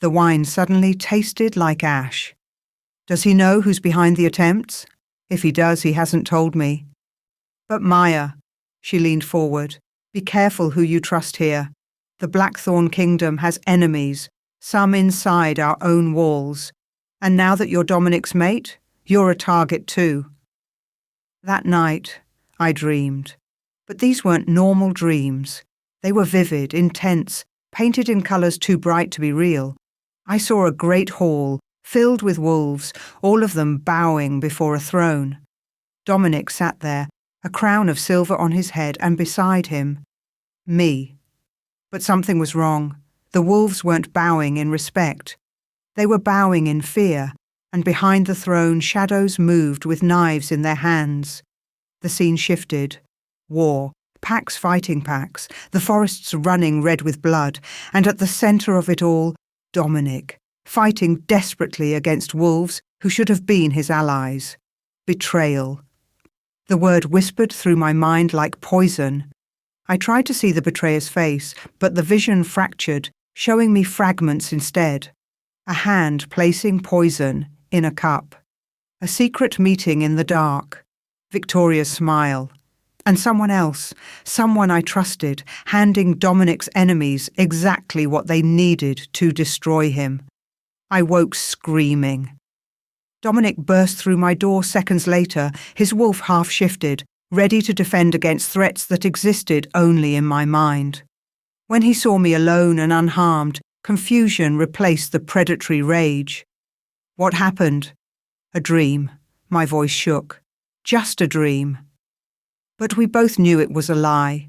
The wine suddenly tasted like ash. Does he know who's behind the attempts? If he does, he hasn't told me. But Maya, she leaned forward, be careful who you trust here. The Blackthorn Kingdom has enemies, some inside our own walls. And now that you're Dominic's mate, you're a target too. That night, I dreamed. But these weren't normal dreams. They were vivid, intense, painted in colours too bright to be real. I saw a great hall, filled with wolves, all of them bowing before a throne. Dominic sat there, a crown of silver on his head, and beside him, me. But something was wrong. The wolves weren't bowing in respect. They were bowing in fear, and behind the throne shadows moved with knives in their hands. The scene shifted. War, packs fighting packs, the forests running red with blood, and at the centre of it all, Dominic, fighting desperately against wolves who should have been his allies. Betrayal. The word whispered through my mind like poison. I tried to see the betrayer's face, but the vision fractured, showing me fragments instead. A hand placing poison in a cup. A secret meeting in the dark. Victoria's smile. And someone else, someone I trusted, handing Dominic's enemies exactly what they needed to destroy him. I woke screaming. Dominic burst through my door seconds later, his wolf half shifted, ready to defend against threats that existed only in my mind. When he saw me alone and unharmed, confusion replaced the predatory rage. What happened? A dream. My voice shook. Just a dream. But we both knew it was a lie.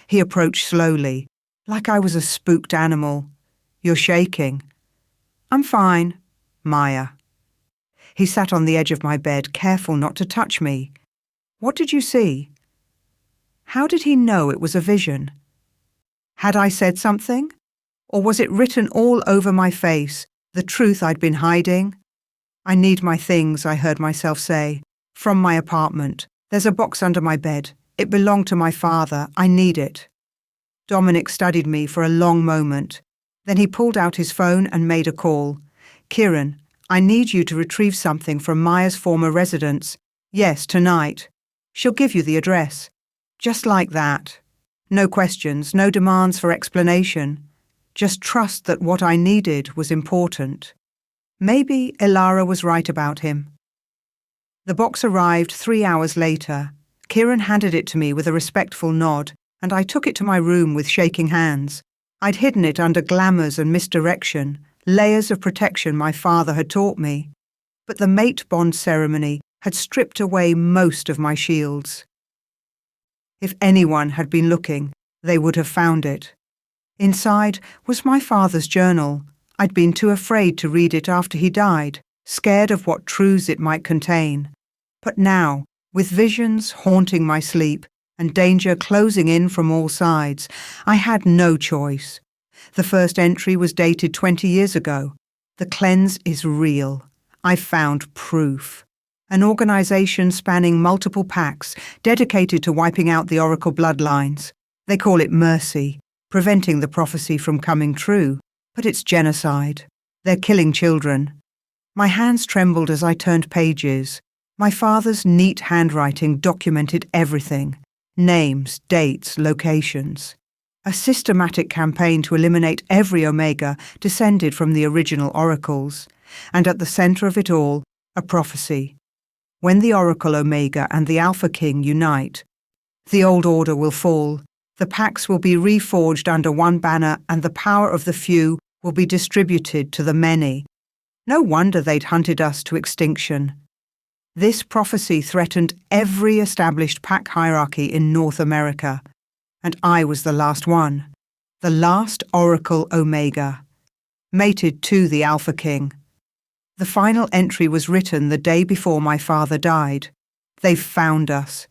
He approached slowly, like I was a spooked animal. You're shaking. I'm fine, Maya. He sat on the edge of my bed, careful not to touch me. What did you see? How did he know it was a vision? Had I said something? Or was it written all over my face, the truth I'd been hiding? I need my things, I heard myself say. From my apartment. There's a box under my bed. It belonged to my father. I need it. Dominic studied me for a long moment. Then he pulled out his phone and made a call. Kieran, I need you to retrieve something from Maya's former residence. Yes, tonight. She'll give you the address. Just like that. No questions, no demands for explanation. Just trust that what I needed was important. Maybe Elara was right about him. The box arrived 3 hours later. Kieran handed it to me with a respectful nod, and I took it to my room with shaking hands. I'd hidden it under glamours and misdirection, layers of protection my father had taught me. But the mate bond ceremony had stripped away most of my shields. If anyone had been looking, they would have found it. Inside was my father's journal. I'd been too afraid to read it after he died, scared of what truths it might contain. But now, with visions haunting my sleep and danger closing in from all sides, I had no choice. The first entry was dated 20 years ago. The cleanse is real. I found proof. An organisation spanning multiple packs, dedicated to wiping out the Oracle bloodlines. They call it mercy, preventing the prophecy from coming true. But it's genocide. They're killing children. My hands trembled as I turned pages. My father's neat handwriting documented everything. Names, dates, locations. A systematic campaign to eliminate every Omega descended from the original oracles. And at the centre of it all, a prophecy. When the Oracle Omega and the Alpha King unite, the old order will fall, the packs will be reforged under one banner, and the power of the few will be distributed to the many. No wonder they'd hunted us to extinction. This prophecy threatened every established pack hierarchy in North America, and I was the last one, the last Oracle Omega, mated to the Alpha King. The final entry was written the day before my father died. They've found us.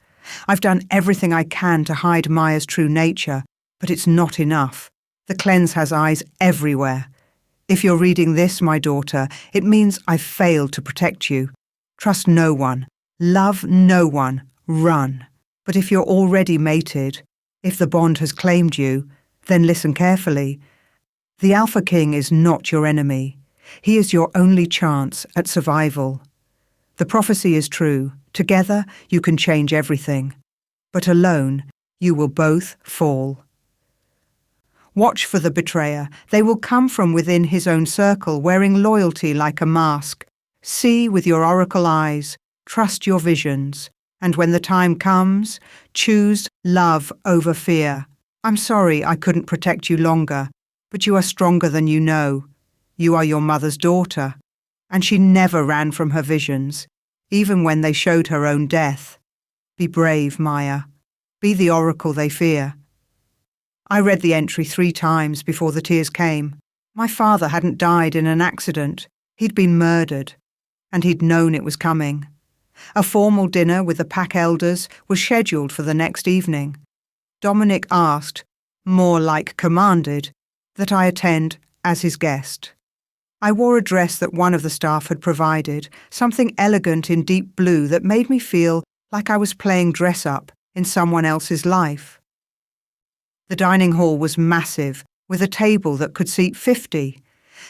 I've done everything I can to hide Maya's true nature, but it's not enough. The cleanse has eyes everywhere. If you're reading this, my daughter, it means I've failed to protect you. Trust no one. Love no one. Run. But if you're already mated, if the bond has claimed you, then listen carefully. The Alpha King is not your enemy. He is your only chance at survival. The prophecy is true. Together, you can change everything. But alone, you will both fall. Watch for the betrayer. They will come from within his own circle, wearing loyalty like a mask. See with your oracle eyes. Trust your visions. And when the time comes, choose love over fear. I'm sorry I couldn't protect you longer, but you are stronger than you know. You are your mother's daughter, and she never ran from her visions, even when they showed her own death. Be brave, Maya. Be the oracle they fear. I read the entry 3 times before the tears came. My father hadn't died in an accident. He'd been murdered, and he'd known it was coming. A formal dinner with the pack elders was scheduled for the next evening. Dominic asked, more like commanded, that I attend as his guest. I wore a dress that one of the staff had provided, something elegant in deep blue that made me feel like I was playing dress-up in someone else's life. The dining hall was massive, with a table that could seat 50.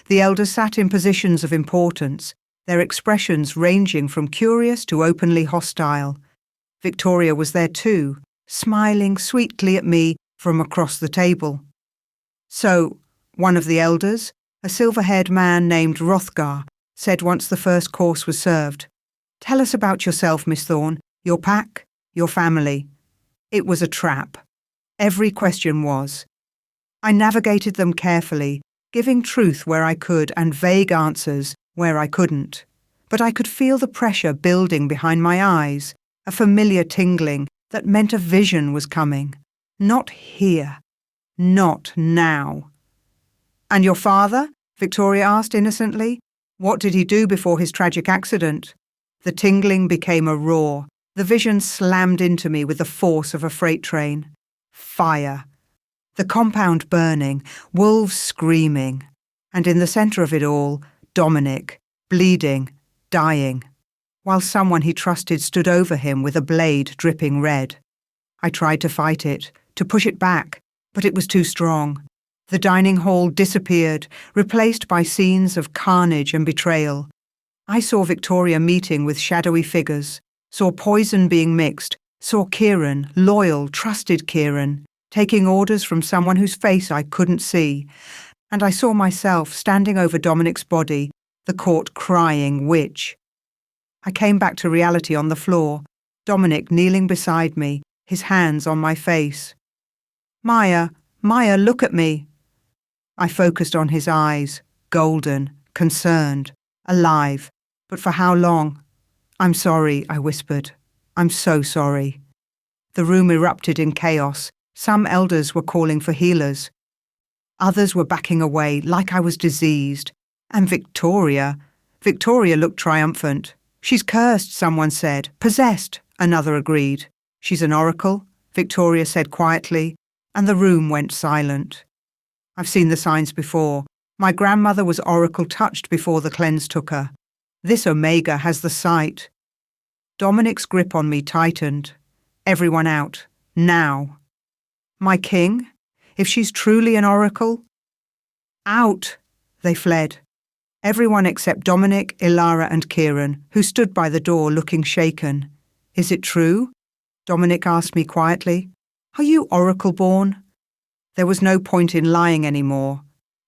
The elders sat in positions of importance, their expressions ranging from curious to openly hostile. Victoria was there too, smiling sweetly at me from across the table. So, one of the elders, a silver-haired man named Rothgar, said once the first course was served, "Tell us about yourself, Miss Thorne, your pack, your family." It was a trap. Every question was. I navigated them carefully, giving truth where I could and vague answers where I couldn't. But I could feel the pressure building behind my eyes, a familiar tingling that meant a vision was coming. Not here. Not now. "And your father?" Victoria asked innocently. "What did he do before his tragic accident?" The tingling became a roar. The vision slammed into me with the force of a freight train. Fire. The compound burning, wolves screaming. And in the centre of it all, Dominic, bleeding, dying, while someone he trusted stood over him with a blade dripping red. I tried to fight it, to push it back, but it was too strong. The dining hall disappeared, replaced by scenes of carnage and betrayal. I saw Victoria meeting with shadowy figures, saw poison being mixed, saw Kieran, loyal, trusted Kieran, taking orders from someone whose face I couldn't see, and I saw myself standing over Dominic's body, the court crying witch. I came back to reality on the floor, Dominic kneeling beside me, his hands on my face. Maya, look at me." I focused on his eyes, golden, concerned, alive, but for how long? "I'm sorry," I whispered. "I'm so sorry." The room erupted in chaos. Some elders were calling for healers. Others were backing away like I was diseased. And Victoria looked triumphant. "She's cursed," someone said. "Possessed," another agreed. "She's an oracle," Victoria said quietly, and the room went silent. I've seen the signs before. My grandmother was oracle-touched before the cleanse took her. This Omega has the sight. Dominic's grip on me tightened. Everyone out. Now. My king? If she's truly an oracle? Out! They fled. Everyone except Dominic, Ilara and Kieran, who stood by the door looking shaken. "Is it true?" Dominic asked me quietly. "Are you oracle-born?" There was no point in lying anymore.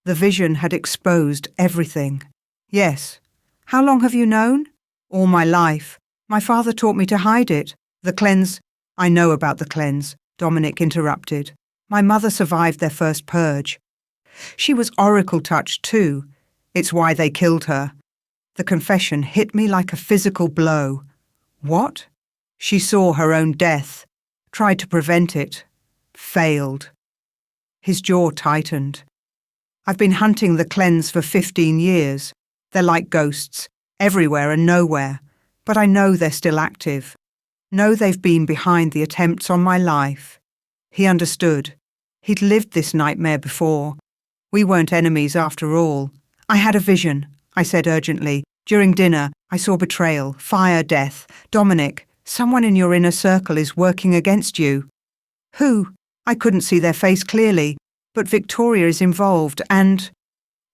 The vision had exposed everything. "Yes." "How long have you known?" "All my life. My father taught me to hide it. The cleanse—" "I know about the cleanse," Dominic interrupted. "My mother survived their first purge. She was oracle-touched too. It's why they killed her." The confession hit me like a physical blow. What? She saw her own death, tried to prevent it, failed. His jaw tightened. "I've been hunting the cleanse for 15 years. They're like ghosts, everywhere and nowhere. But I know they're still active. Know they've been behind the attempts on my life." He understood. He'd lived this nightmare before. We weren't enemies after all. I had a vision, I said urgently. During dinner, I saw betrayal, fire, death. Dominic, someone in your inner circle is working against you. Who? I couldn't see their face clearly, but Victoria is involved and...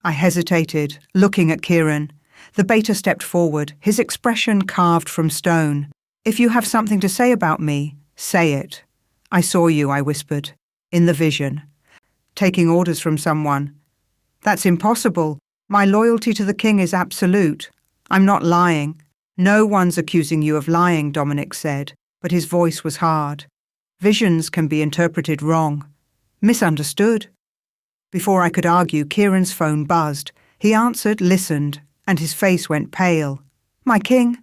I hesitated, looking at Kieran. The beta stepped forward, his expression carved from stone. If you have something to say about me, say it. I saw you, I whispered, in the vision. Taking orders from someone. That's impossible. My loyalty to the king is absolute. I'm not lying. No one's accusing you of lying, Dominic said, but his voice was hard. Visions can be interpreted wrong. Misunderstood. Before I could argue, Kieran's phone buzzed. He answered, listened, and his face went pale. My king,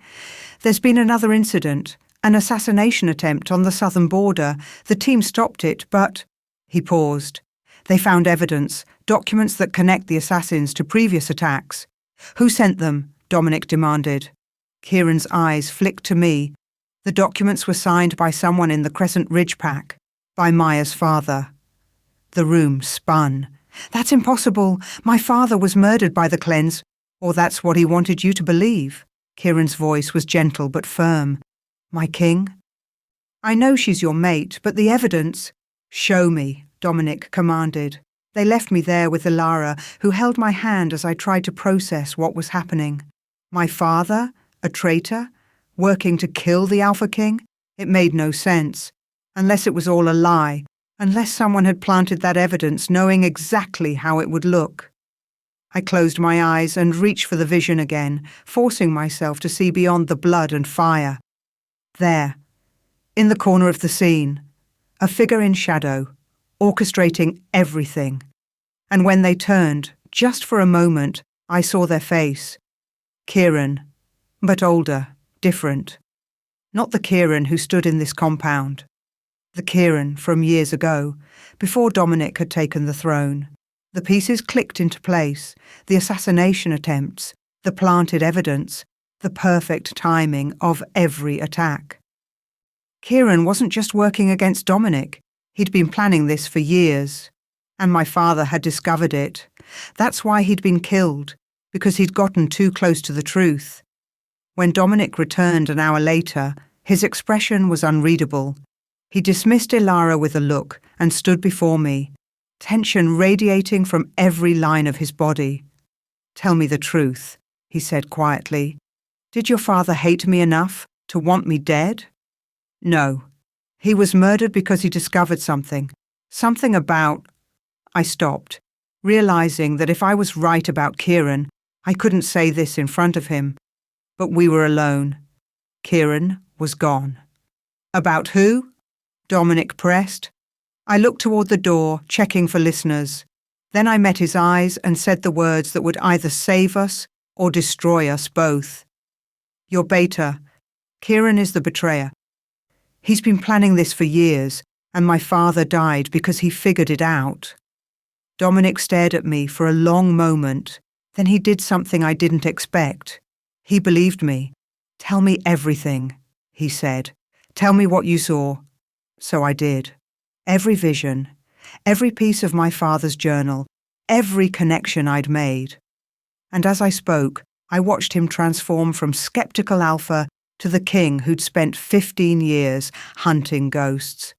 there's been another incident, an assassination attempt on the southern border. The team stopped it, but... He paused. They found evidence, documents that connect the assassins to previous attacks. Who sent them? Dominic demanded. Kieran's eyes flicked to me. The documents were signed by someone in the Crescent Ridge pack, by Maya's father. The room spun. That's impossible. My father was murdered by the cleanse, or that's what he wanted you to believe. Kieran's voice was gentle but firm. My king? I know she's your mate, but the evidence... Show me, Dominic commanded. They left me there with Ilara, who held my hand as I tried to process what was happening. My father? A traitor? Working to kill the Alpha King? It made no sense. Unless it was all a lie. Unless someone had planted that evidence knowing exactly how it would look. I closed my eyes and reached for the vision again, forcing myself to see beyond the blood and fire. There, in the corner of the scene, a figure in shadow, orchestrating everything. And when they turned, just for a moment, I saw their face. Kieran, but older, different. Not the Kieran who stood in this compound. The Kieran from years ago, before Dominic had taken the throne. The pieces clicked into place, the assassination attempts, the planted evidence, the perfect timing of every attack. Kieran wasn't just working against Dominic. He'd been planning this for years. And my father had discovered it. That's why he'd been killed, because he'd gotten too close to the truth. When Dominic returned an hour later, his expression was unreadable. He dismissed Ilara with a look and stood before me, tension radiating from every line of his body. Tell me the truth, he said quietly. Did your father hate me enough to want me dead? No. He was murdered because he discovered something. Something about... I stopped, realizing that if I was right about Kieran, I couldn't say this in front of him. But we were alone. Kieran was gone. About who? Dominic pressed. I looked toward the door, checking for listeners. Then I met his eyes and said the words that would either save us or destroy us both. Your beta. Kieran is the betrayer. He's been planning this for years, and my father died because he figured it out. Dominic stared at me for a long moment. Then he did something I didn't expect. He believed me. Tell me everything, he said. Tell me what you saw. So I did. Every vision, every piece of my father's journal, every connection I'd made. And as I spoke, I watched him transform from skeptical alpha to the king who'd spent 15 years hunting ghosts.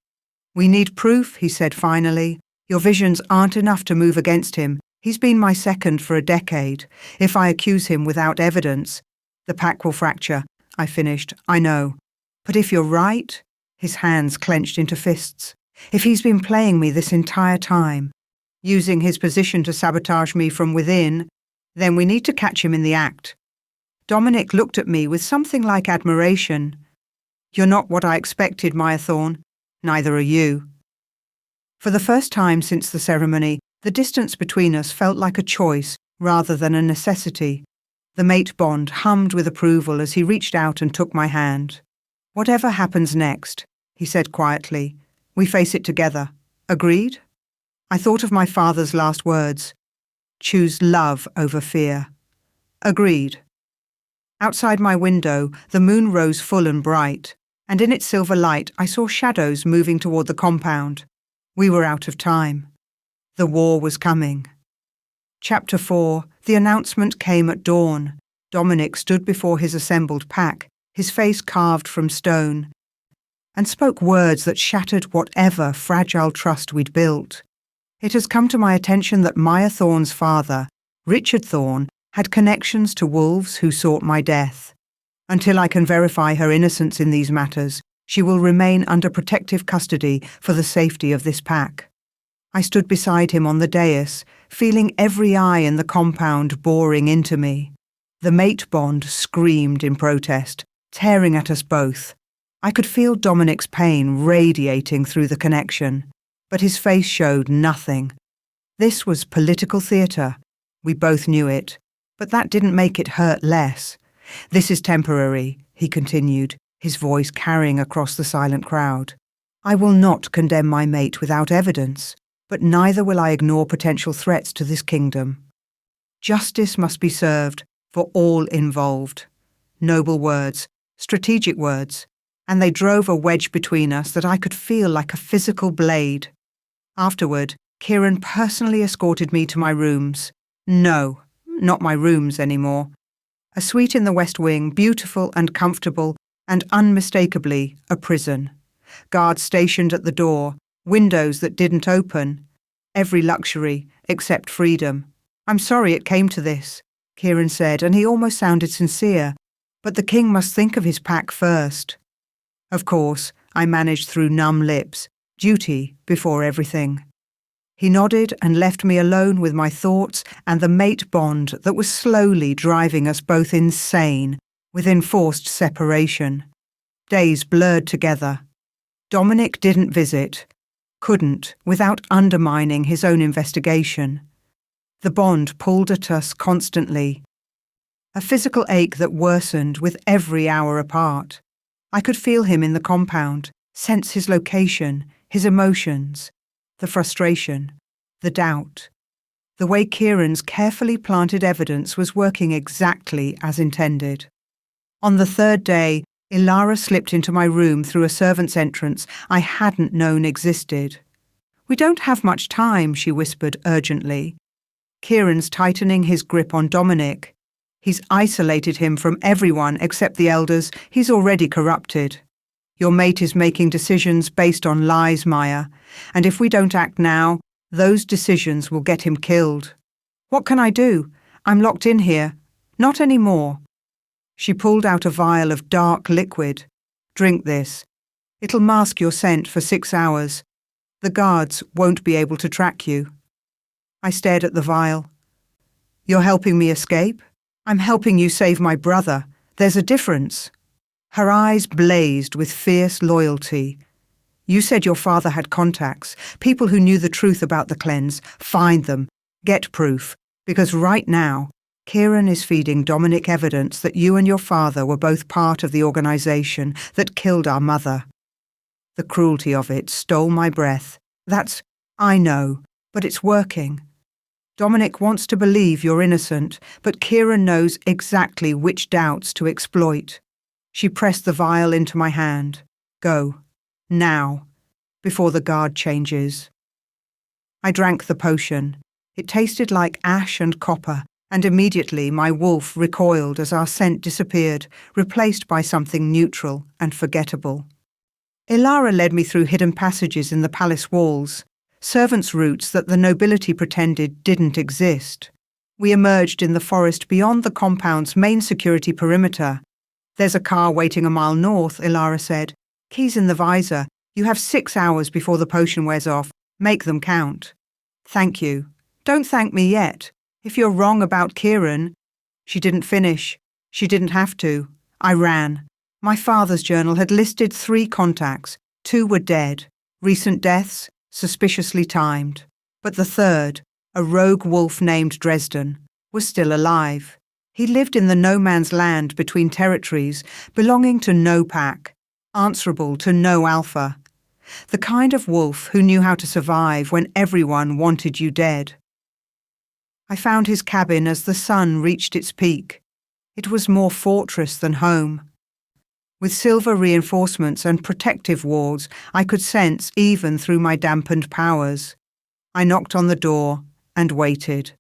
We need proof, he said finally. Your visions aren't enough to move against him. He's been my second for a decade. If I accuse him without evidence, the pack will fracture. I finished. I know. But if you're right... His hands clenched into fists. If he's been playing me this entire time, using his position to sabotage me from within, then we need to catch him in the act. Dominic looked at me with something like admiration. You're not what I expected, Maya Thorne. Neither are you. For the first time since the ceremony, the distance between us felt like a choice rather than a necessity. The mate bond hummed with approval as he reached out and took my hand. Whatever happens next, he said quietly, we face it together. Agreed? I thought of my father's last words. Choose love over fear. Agreed. Outside my window, the moon rose full and bright, and in its silver light I saw shadows moving toward the compound. We were out of time. The war was coming. Chapter 4. The announcement came at dawn. Dominic stood before his assembled pack, his face carved from stone, and spoke words that shattered whatever fragile trust we'd built. It has come to my attention that Maya Thorne's father, Richard Thorne, had connections to wolves who sought my death. Until I can verify her innocence in these matters, she will remain under protective custody for the safety of this pack. I stood beside him on the dais, feeling every eye in the compound boring into me. The mate bond screamed in protest, tearing at us both. I could feel Dominic's pain radiating through the connection, but his face showed nothing. This was political theatre. We both knew it, but that didn't make it hurt less. "This is temporary," he continued, his voice carrying across the silent crowd. "I will not condemn my mate without evidence, but neither will I ignore potential threats to this kingdom. Justice must be served for all involved." Noble words, strategic words, and they drove a wedge between us that I could feel like a physical blade. Afterward, Kieran personally escorted me to my rooms. No, not my rooms anymore. A suite in the West Wing, beautiful and comfortable, and unmistakably a prison. Guards stationed at the door, windows that didn't open. Every luxury except freedom. "I'm sorry it came to this," Kieran said, and he almost sounded sincere. "But the king must think of his pack first." Of course, I managed through numb lips, duty before everything. He nodded and left me alone with my thoughts and the mate bond that was slowly driving us both insane with enforced separation. Days blurred together. Dominic didn't visit, couldn't, without undermining his own investigation. The bond pulled at us constantly. A physical ache that worsened with every hour apart. I could feel him in the compound, sense his location, his emotions, the frustration, the doubt. The way Kieran's carefully planted evidence was working exactly as intended. On the third day, Ilara slipped into my room through a servant's entrance I hadn't known existed. "We don't have much time," she whispered urgently. Kieran's tightening his grip on Dominic. He's isolated him from everyone except the elders. He's already corrupted. "Your mate is making decisions based on lies, Maya, and if we don't act now, those decisions will get him killed." "What can I do? I'm locked in here." "Not anymore." She pulled out a vial of dark liquid. "Drink this. It'll mask your scent for 6 hours. The guards won't be able to track you." I stared at the vial. "You're helping me escape?" "I'm helping you save my brother. There's a difference." Her eyes blazed with fierce loyalty. "You said your father had contacts, people who knew the truth about the cleanse. Find them. Get proof. Because right now, Kieran is feeding Dominic evidence that you and your father were both part of the organization that killed our mother." The cruelty of it stole my breath. I know, but it's working. Dominic wants to believe you're innocent, but Kieran knows exactly which doubts to exploit. She pressed the vial into my hand. "Go. Now. Before the guard changes." I drank the potion. It tasted like ash and copper, and immediately my wolf recoiled as our scent disappeared, replaced by something neutral and forgettable. Ilara led me through hidden passages in the palace walls, servants' routes that the nobility pretended didn't exist. We emerged in the forest beyond the compound's main security perimeter. "There's a car waiting a mile north," Ilara said. "Keys in the visor. You have 6 hours before the potion wears off. Make them count." "Thank you." "Don't thank me yet. If you're wrong about Kieran—" She didn't finish. She didn't have to. I ran. My father's journal had listed 3 contacts. 2 were dead. Recent deaths, suspiciously timed. But the third, a rogue wolf named Dresden, was still alive. He lived in the no-man's land between territories, belonging to no pack, answerable to no alpha. The kind of wolf who knew how to survive when everyone wanted you dead. I found his cabin as the sun reached its peak. It was more fortress than home. With silver reinforcements and protective walls I could sense even through my dampened powers. I knocked on the door and waited.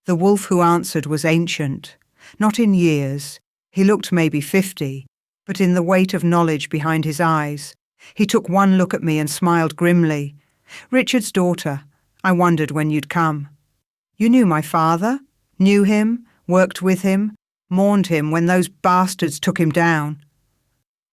The wolf who answered was ancient, not in years. He looked maybe 50, but in the weight of knowledge behind his eyes. He took one look at me and smiled grimly. "Richard's daughter. I wondered when you'd come." "You knew my father? Knew him? Worked with him? Mourned him when those bastards took him down?"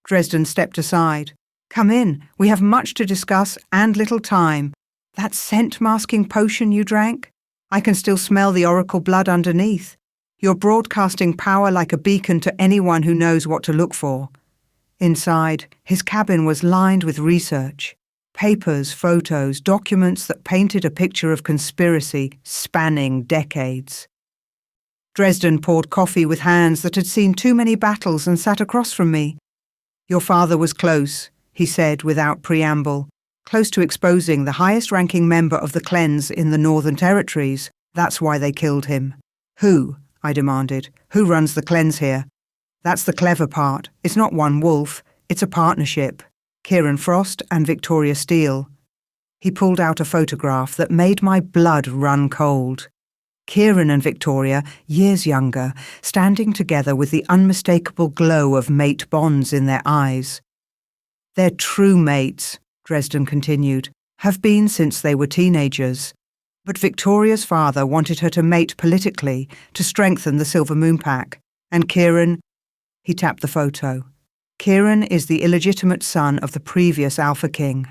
Dresden stepped aside. "Come in. We have much to discuss and little time. That scent-masking potion you drank? I can still smell the oracle blood underneath. You're broadcasting power like a beacon to anyone who knows what to look for." Inside, his cabin was lined with research. Papers, photos, documents that painted a picture of conspiracy spanning decades. Dresden poured coffee with hands that had seen too many battles and sat across from me. "Your father was close," he said without preamble. "Close to exposing the highest-ranking member of the Cleanse in the Northern Territories. That's why they killed him." "Who?" I demanded. "Who runs the Cleanse here?" "That's the clever part. It's not one wolf. It's a partnership. Kieran Frost and Victoria Steele." He pulled out a photograph that made my blood run cold. Kieran and Victoria, years younger, standing together with the unmistakable glow of mate bonds in their eyes. "They're true mates," Dresden continued, "have been since they were teenagers. But Victoria's father wanted her to mate politically to strengthen the Silver Moon Pack. And Kieran," he tapped the photo, "Kieran is the illegitimate son of the previous Alpha King.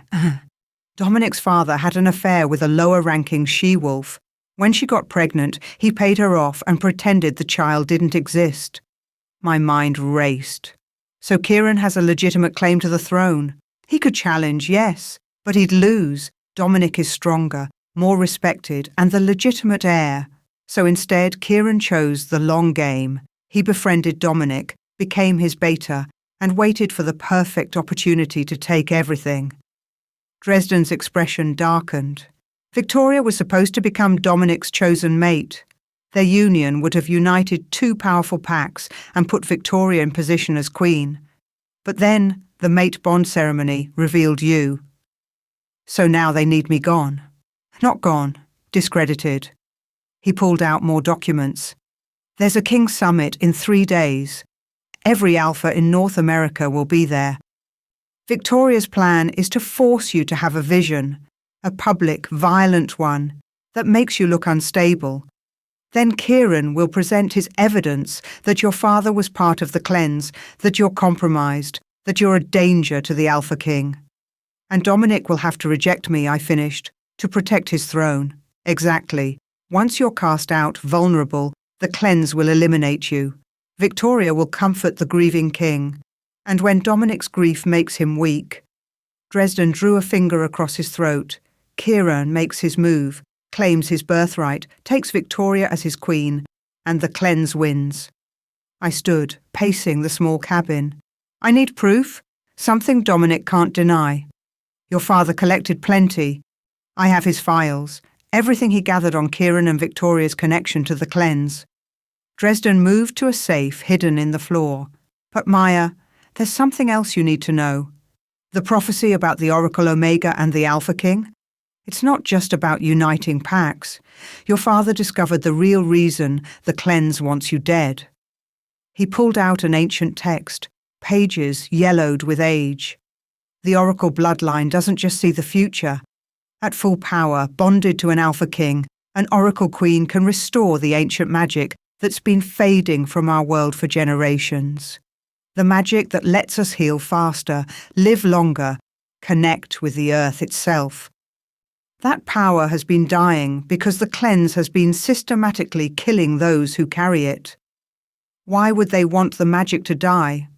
Dominic's father had an affair with a lower-ranking she-wolf. When she got pregnant, he paid her off and pretended the child didn't exist." My mind raced. "So Kieran has a legitimate claim to the throne. He could challenge, yes, but he'd lose. Dominic is stronger, more respected, and the legitimate heir. So instead, Kieran chose the long game. He befriended Dominic, became his beta, and waited for the perfect opportunity to take everything." Dresden's expression darkened. Victoria was supposed to become Dominic's chosen mate. Their union would have united two powerful packs and put Victoria in position as queen. But then the mate bond ceremony revealed you. So now they need me gone. Not gone, discredited. He pulled out more documents. "There's a King's Summit in 3 days. Every alpha in North America will be there. Victoria's plan is to force you to have a vision, a public, violent one, that makes you look unstable. Then Kieran will present his evidence that your father was part of the Cleanse, that you're compromised, that you're a danger to the Alpha King. And Dominic will have to reject me," I finished, "to protect his throne." "Exactly. Once you're cast out, vulnerable, the Cleanse will eliminate you. Victoria will comfort the grieving king. And when Dominic's grief makes him weak..." Dresden drew a finger across his throat. "Kieran makes his move, claims his birthright, takes Victoria as his queen, and the Cleanse wins." I stood, pacing the small cabin. "I need proof, something Dominic can't deny. Your father collected plenty. I have his files, everything he gathered on Kieran and Victoria's connection to the Cleanse." Dresden moved to a safe hidden in the floor. "But Maya, there's something else you need to know. The prophecy about the Oracle Omega and the Alpha King? It's not just about uniting packs. Your father discovered the real reason the Cleanse wants you dead." He pulled out an ancient text, pages yellowed with age. "The Oracle bloodline doesn't just see the future. At full power, bonded to an Alpha King, an Oracle Queen can restore the ancient magic that's been fading from our world for generations. The magic that lets us heal faster, live longer, connect with the earth itself. That power has been dying because the Cleanse has been systematically killing those who carry it. Why would they want the magic to die?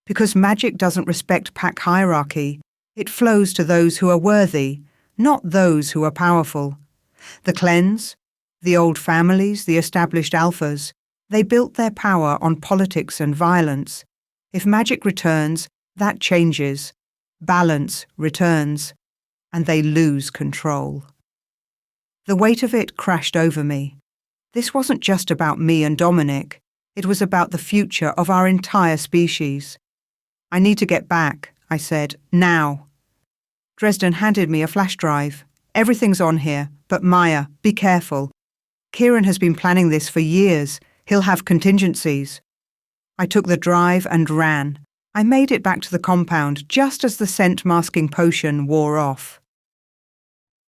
Because magic doesn't respect pack hierarchy. It flows to those who are worthy, not those who are powerful. The Cleanse, the old families, the established alphas, they built their power on politics and violence. If magic returns, that changes. Balance returns. And they lose control." The weight of it crashed over me. This wasn't just about me and Dominic. It was about the future of our entire species. "I need to get back," I said, "now." Dresden handed me a flash drive. "Everything's on here, but Maya, be careful. Kieran has been planning this for years. He'll have contingencies. I took the drive and ran. I made it back to the compound just as the scent-masking potion wore off.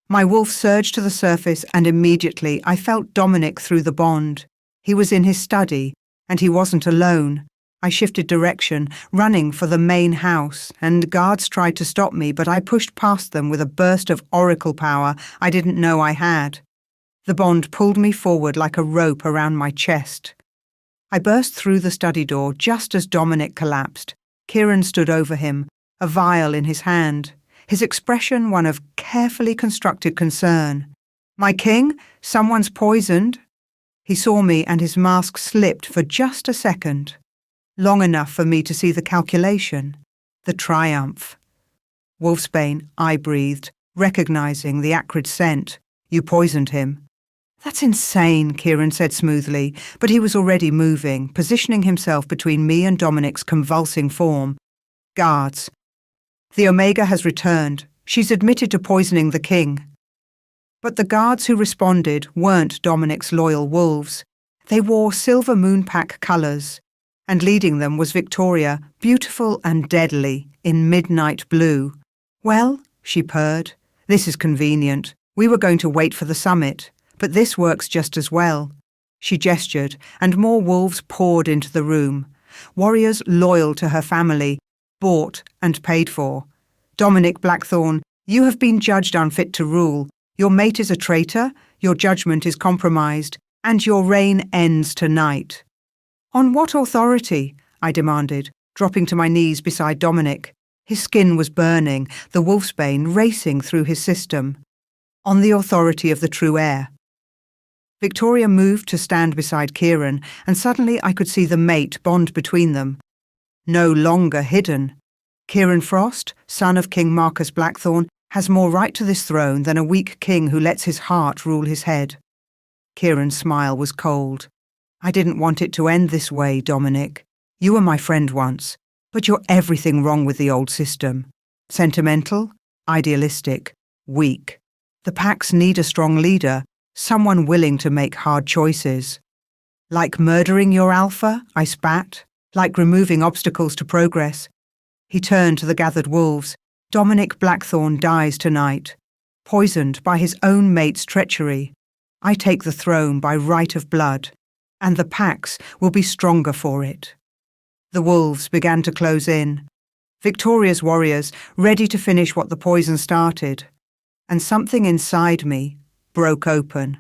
My wolf surged to the surface, and immediately I felt Dominic through the bond. He was in his study, and he wasn't alone. I shifted direction, running for the main house, and guards tried to stop me, but I pushed past them with a burst of oracle power I didn't know I had. The bond pulled me forward like a rope around my chest. I burst through the study door just as Dominic collapsed. Kieran stood over him, a vial in his hand, his expression one of carefully constructed concern. "My king, someone's poisoned." He saw me and his mask slipped for just a second, long enough for me to see the calculation, the triumph. "Wolfsbane," I breathed, recognizing the acrid scent. "You poisoned him." "That's insane," Kieran said smoothly, but he was already moving, positioning himself between me and Dominic's convulsing form. "Guards. The Omega has returned. She's admitted to poisoning the king." But the guards who responded weren't Dominic's loyal wolves. They wore silver moonpack colours, and leading them was Victoria, beautiful and deadly, in midnight blue. "Well," she purred, "this is convenient. We were going to wait for the summit, but this works just as well." She gestured, and more wolves poured into the room. Warriors loyal to her family, bought and paid for. "Dominic Blackthorne, you have been judged unfit to rule. Your mate is a traitor, your judgment is compromised, and your reign ends tonight." "On what authority?" I demanded, dropping to my knees beside Dominic. His skin was burning, the wolfsbane racing through his system. "On the authority of the true heir." Victoria moved to stand beside Kieran, and suddenly I could see the mate bond between them. No longer hidden. Kieran Frost, son of King Marcus Blackthorne, has more right to this throne than a weak king who lets his heart rule his head. Kieran's smile was cold. "I didn't want it to end this way, Dominic. You were my friend once, but you're everything wrong with the old system. Sentimental, idealistic, weak. The packs need a strong leader, someone willing to make hard choices." "Like murdering your alpha?" I spat. "Like removing obstacles to progress?" He turned to the gathered wolves. "Dominic Blackthorne dies tonight, poisoned by his own mate's treachery. I take the throne by right of blood, and the packs will be stronger for it." The wolves began to close in. Victoria's warriors, ready to finish what the poison started. And something inside me broke open.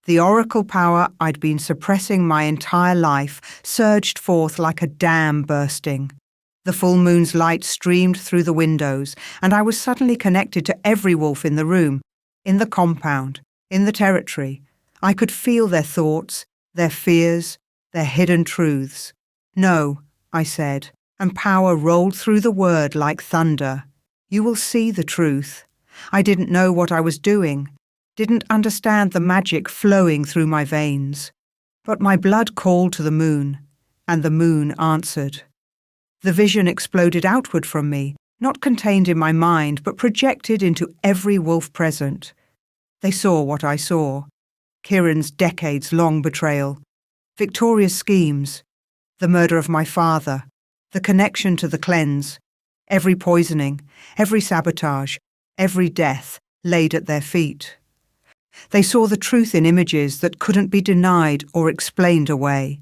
The oracle power I'd been suppressing my entire life surged forth like a dam bursting. The full moon's light streamed through the windows, and I was suddenly connected to every wolf in the room, in the compound, in the territory. I could feel their thoughts, their fears, their hidden truths. "No," I said, and power rolled through the word like thunder. "You will see the truth." I didn't know what I was doing, didn't understand the magic flowing through my veins. But my blood called to the moon, and the moon answered. The vision exploded outward from me, not contained in my mind, but projected into every wolf present. They saw what I saw. Kieran's decades-long betrayal, Victoria's schemes, the murder of my father, the connection to the cleanse, every poisoning, every sabotage, every death laid at their feet. They saw the truth in images that couldn't be denied or explained away.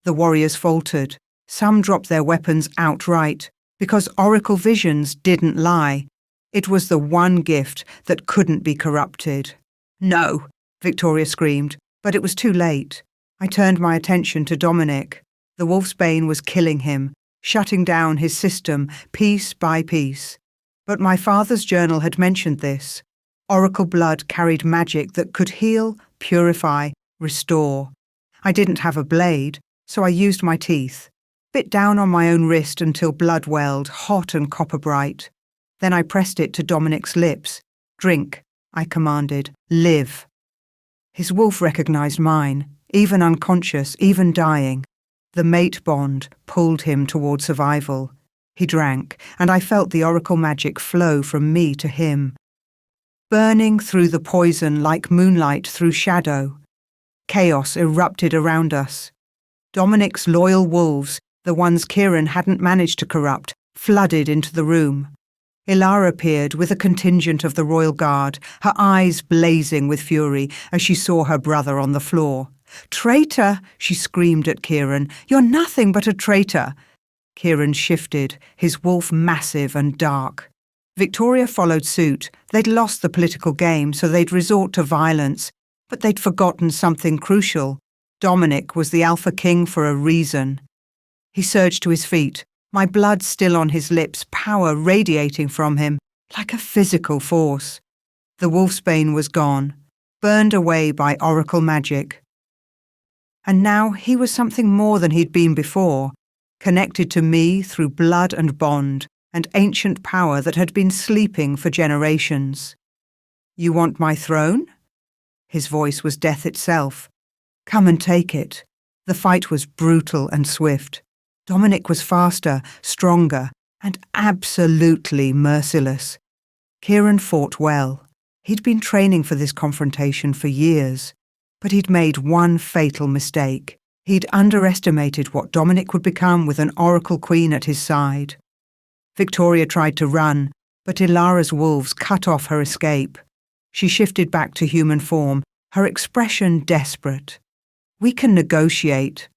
The warriors faltered. Some dropped their weapons outright, because oracle visions didn't lie. It was the one gift that couldn't be corrupted. "No!" Victoria screamed, but it was too late. I turned my attention to Dominic. The wolfsbane was killing him, shutting down his system piece by piece. But my father's journal had mentioned this. Oracle blood carried magic that could heal, purify, restore. I didn't have a blade, so I used my teeth. Bit down on my own wrist until blood welled, hot and copper bright. Then I pressed it to Dominic's lips. "Drink," I commanded. "Live." His wolf recognized mine, even unconscious, even dying. The mate bond pulled him toward survival. He drank, and I felt the oracle magic flow from me to him. burning through the poison like moonlight through shadow. Chaos erupted around us. Dominic's loyal wolves, the ones Kieran hadn't managed to corrupt, flooded into the room. Ilara appeared with a contingent of the royal guard, her eyes blazing with fury as she saw her brother on the floor. "Traitor!" she screamed at Kieran. "You're nothing but a traitor!" Kieran shifted, his wolf massive and dark. Victoria followed suit. They'd lost the political game, so they'd resort to violence. But they'd forgotten something crucial. Dominic was the Alpha King for a reason. He surged to his feet, my blood still on his lips, power radiating from him, like a physical force. The wolfsbane was gone, burned away by oracle magic. And now he was something more than he'd been before, connected to me through blood and bond, and ancient power that had been sleeping for generations. "You want my throne?" His voice was death itself. "Come and take it." The fight was brutal and swift. Dominic was faster, stronger, and absolutely merciless. Kieran fought well. He'd been training for this confrontation for years, but he'd made one fatal mistake. He'd underestimated what Dominic would become with an Oracle Queen at his side. Victoria tried to run, but Ilara's wolves cut off her escape. She shifted back to human form, her expression desperate. "We can negotiate."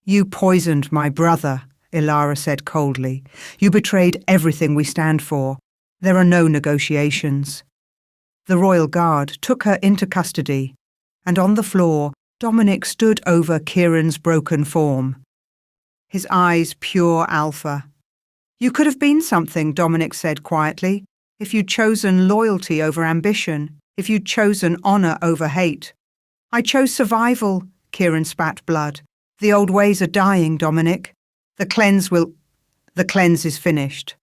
"You poisoned my brother," Ilara said coldly. "You betrayed everything we stand for. There are no negotiations." The royal guard took her into custody, and on the floor, Dominic stood over Kieran's broken form. His eyes pure alpha. "You could have been something," Dominic said quietly, "if you'd chosen loyalty over ambition, if you'd chosen honor over hate." "I chose survival," Kieran spat blood. "The old ways are dying, Dominic. The cleanse is finished."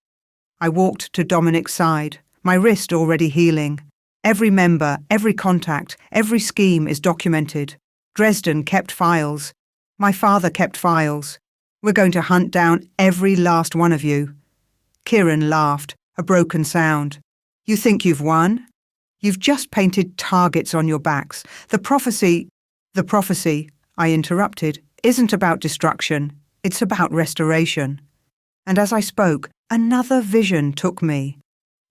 I walked to Dominic's side, my wrist already healing. Every member, every contact, every scheme is documented. Dresden kept files. My father kept files. "We're going to hunt down every last one of you." Kieran laughed, a broken sound. "You think you've won? You've just painted targets on your backs. The prophecy, I interrupted, isn't about destruction. It's about restoration." And as I spoke, another vision took me.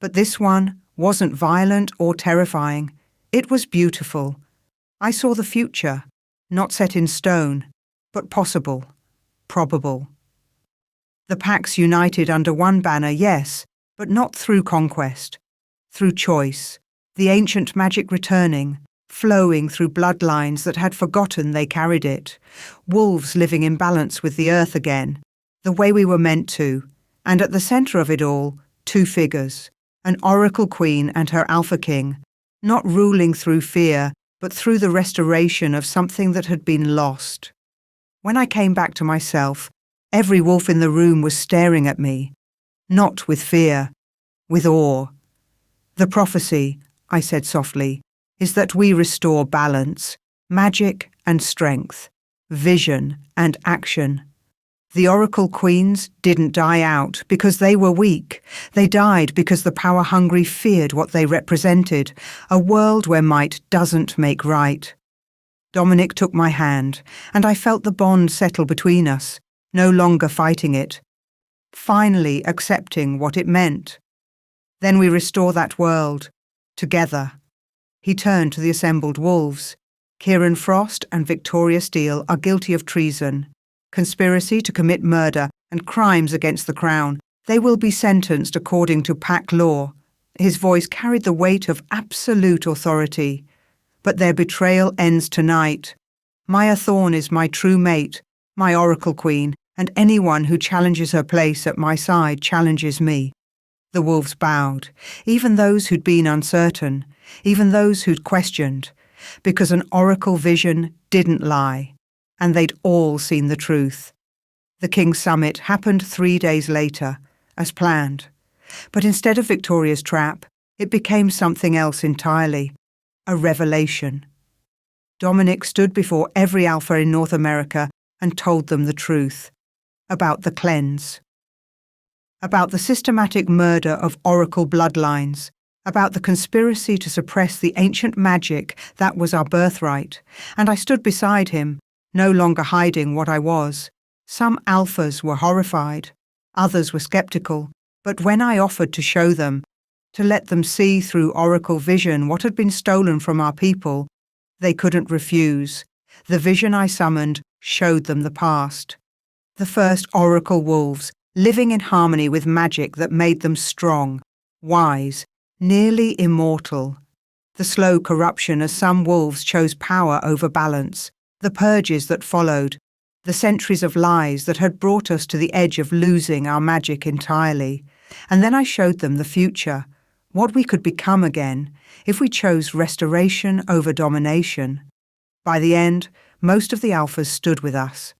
But this one wasn't violent or terrifying. It was beautiful. I saw the future, not set in stone, but possible, probable. The packs united under one banner, yes, but not through conquest, through choice, the ancient magic returning, flowing through bloodlines that had forgotten they carried it, wolves living in balance with the earth again, the way we were meant to, and at the centre of it all, two figures, an Oracle Queen and her Alpha King, not ruling through fear, but through the restoration of something that had been lost. When I came back to myself, every wolf in the room was staring at me, not with fear, with awe. "The prophecy," I said softly, "is that we restore balance, magic and strength, vision and action. The Oracle Queens didn't die out because they were weak. They died because the power-hungry feared what they represented, a world where might doesn't make right." Dominic took my hand, and I felt the bond settle between us, no longer fighting it, finally accepting what it meant. "Then we restore that world, together." He turned to the assembled wolves. "Kieran Frost and Victoria Steele are guilty of treason, conspiracy to commit murder, and crimes against the crown. They will be sentenced according to pack law." His voice carried the weight of absolute authority. "But their betrayal ends tonight. Maya Thorne is my true mate, my Oracle Queen, and anyone who challenges her place at my side challenges me." The wolves bowed, even those who'd been uncertain, even those who'd questioned, because an oracle vision didn't lie, and they'd all seen the truth. The King's Summit happened 3 days later, as planned. But instead of Victoria's trap, it became something else entirely, a revelation. Dominic stood before every alpha in North America and told them the truth about the cleanse, about the systematic murder of oracle bloodlines, about the conspiracy to suppress the ancient magic that was our birthright, and I stood beside him, no longer hiding what I was. Some alphas were horrified, others were skeptical, but when I offered to show them, to let them see through oracle vision what had been stolen from our people, they couldn't refuse. The vision I summoned showed them the past. The first oracle wolves, living in harmony with magic that made them strong, wise, nearly immortal. The slow corruption as some wolves chose power over balance, the purges that followed, the centuries of lies that had brought us to the edge of losing our magic entirely. And then I showed them the future, what we could become again if we chose restoration over domination. By the end, most of the alphas stood with us.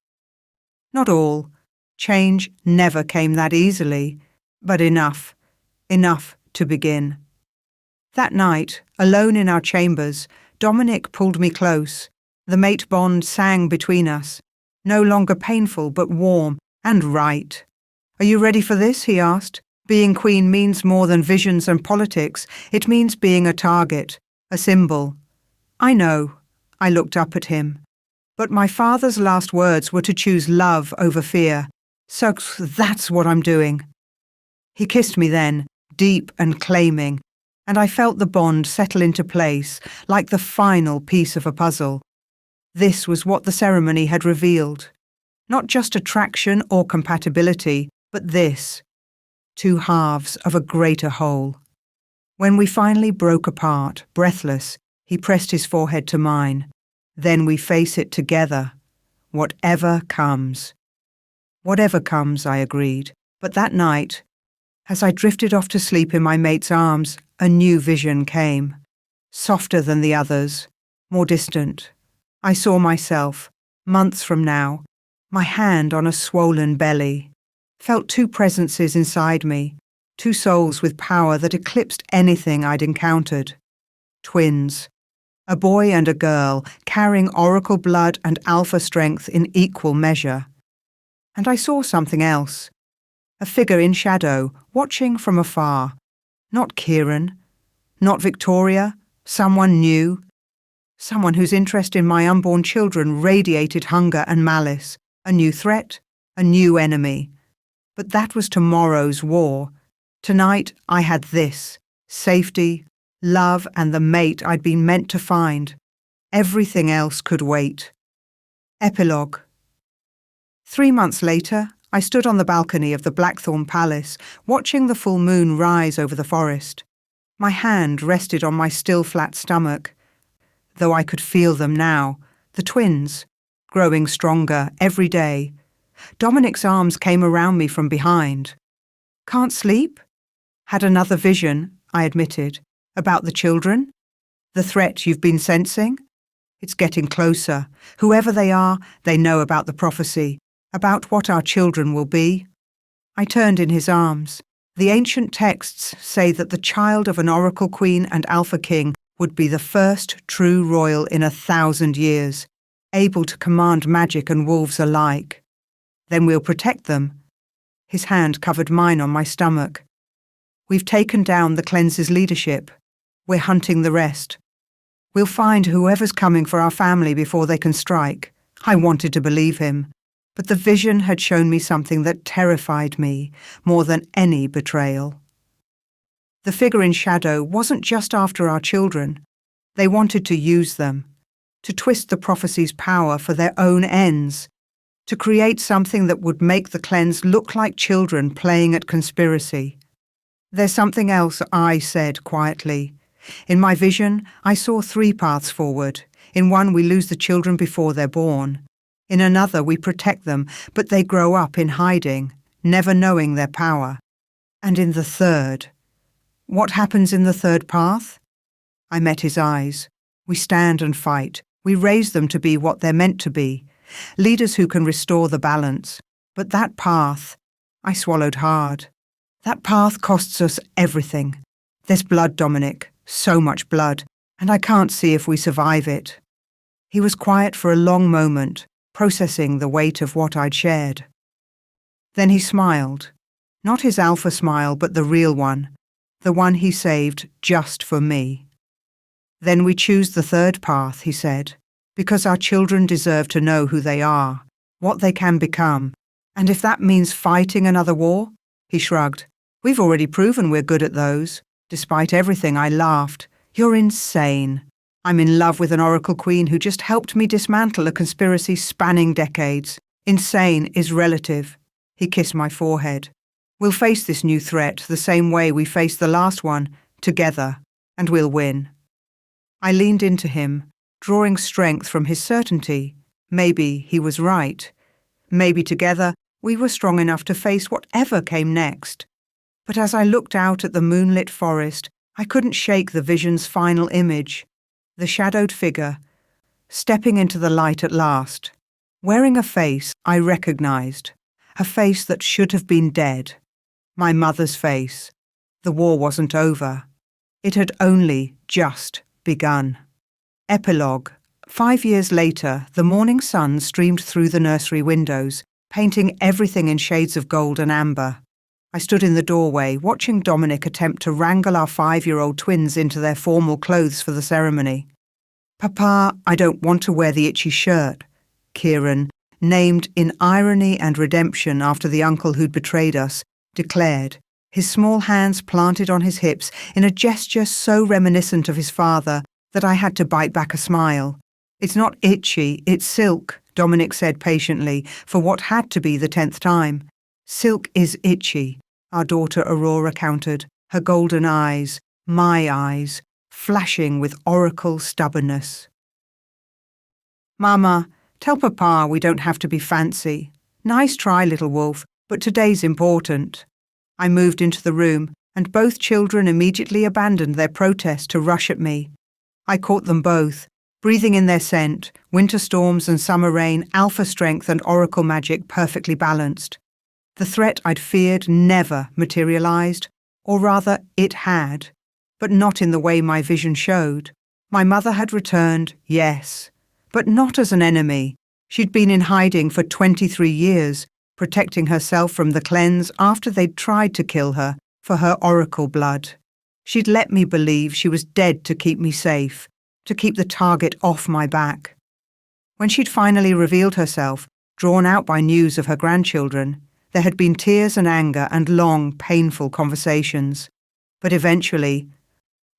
Not all. Change never came that easily, but enough to begin. That night, alone in our chambers, Dominic pulled me close. The mate bond sang between us, no longer painful but warm and right. "Are you ready for this?" he asked. "Being queen means more than visions and politics. It means being a target, a symbol." "I know." I looked up at him. "But my father's last words were to choose love over fear. So that's what I'm doing." He kissed me then, deep and claiming, and I felt the bond settle into place like the final piece of a puzzle. This was what the ceremony had revealed. Not just attraction or compatibility, but this. Two halves of a greater whole. When we finally broke apart, breathless, he pressed his forehead to mine. "Then we face it together. Whatever comes." "Whatever comes," I agreed. But that night, as I drifted off to sleep in my mate's arms, a new vision came. Softer than the others, more distant. I saw myself, months from now, my hand on a swollen belly. Felt two presences inside me, two souls with power that eclipsed anything I'd encountered. Twins. A boy and a girl, carrying oracle blood and alpha strength in equal measure. And I saw something else. A figure in shadow, watching from afar. Not Kieran, not Victoria, someone new. Someone whose interest in my unborn children radiated hunger and malice. A new threat, a new enemy. But that was tomorrow's war. Tonight I had this, safety, love, and the mate I'd been meant to find. Everything else could wait. Epilogue. 3 months later, I stood on the balcony of the Blackthorn Palace, watching the full moon rise over the forest. My hand rested on my still flat stomach. Though I could feel them now, the twins, growing stronger every day. Dominic's arms came around me from behind. "Can't sleep?" "Had another vision," I admitted. "About the children? The threat you've been sensing? It's getting closer. Whoever they are, they know about the prophecy, about what our children will be." I turned in his arms. The ancient texts say that the child of an oracle queen and alpha king would be the first true royal in 1,000 years, able to command magic and wolves alike. "Then we'll protect them." His hand covered mine on my stomach. "We've taken down the cleanse's leadership. We're hunting the rest. We'll find whoever's coming for our family before they can strike." I wanted to believe him, but the vision had shown me something that terrified me more than any betrayal. The figure in shadow wasn't just after our children. They wanted to use them, to twist the prophecy's power for their own ends, to create something that would make the cleanse look like children playing at conspiracy. "There's something else," I said quietly. In my vision, I saw 3 paths forward. In one, we lose the children before they're born. In another, we protect them, but they grow up in hiding, never knowing their power. And in the third, what happens in the third path? I met his eyes. We stand and fight. We raise them to be what they're meant to be, leaders who can restore the balance. But that path, I swallowed hard. That path costs us everything. There's blood, Dominic, so much blood, and I can't see if we survive it. He was quiet for a long moment, processing the weight of what I'd shared. Then he smiled. Not his alpha smile, but the real one. the one he saved just for me. Then we choose the third path, he said, because our children deserve to know who they are, what they can become, and if that means fighting another war, he shrugged. We've already proven we're good at those. Despite everything, I laughed. You're insane. I'm in love with an oracle queen who just helped me dismantle a conspiracy spanning decades. Insane is relative. He kissed my forehead. We'll face this new threat the same way we faced the last one, together, and we'll win. I leaned into him, drawing strength from his certainty. Maybe he was right. Maybe together we were strong enough to face whatever came next. But as I looked out at the moonlit forest, I couldn't shake the vision's final image, the shadowed figure, stepping into the light at last, wearing a face I recognized, a face that should have been dead. My mother's face. The war wasn't over. It had only just begun. Epilogue. 5 years later, the morning sun streamed through the nursery windows, painting everything in shades of gold and amber. I stood in the doorway, watching Dominic attempt to wrangle our 5-year-old twins into their formal clothes for the ceremony. Papa, I don't want to wear the itchy shirt, Kieran, named in irony and redemption after the uncle who'd betrayed us, declared, his small hands planted on his hips in a gesture so reminiscent of his father that I had to bite back a smile. It's not itchy, it's silk, Dominic said patiently, for what had to be the 10th time. Silk is itchy, our daughter Aurora countered, her golden eyes, my eyes, flashing with oracle stubbornness. Mama, tell Papa we don't have to be fancy. Nice try, little wolf, but today's important. I moved into the room, and both children immediately abandoned their protest to rush at me. I caught them both, breathing in their scent, winter storms and summer rain, alpha strength and oracle magic perfectly balanced. The threat I'd feared never materialized, or rather it had, but not in the way my vision showed. My mother had returned, yes, but not as an enemy. She'd been in hiding for 23 years, protecting herself from the cleanse after they'd tried to kill her for her oracle blood. She'd let me believe she was dead to keep me safe, to keep the target off my back. When she'd finally revealed herself, drawn out by news of her grandchildren, there had been tears and anger and long, painful conversations. But eventually,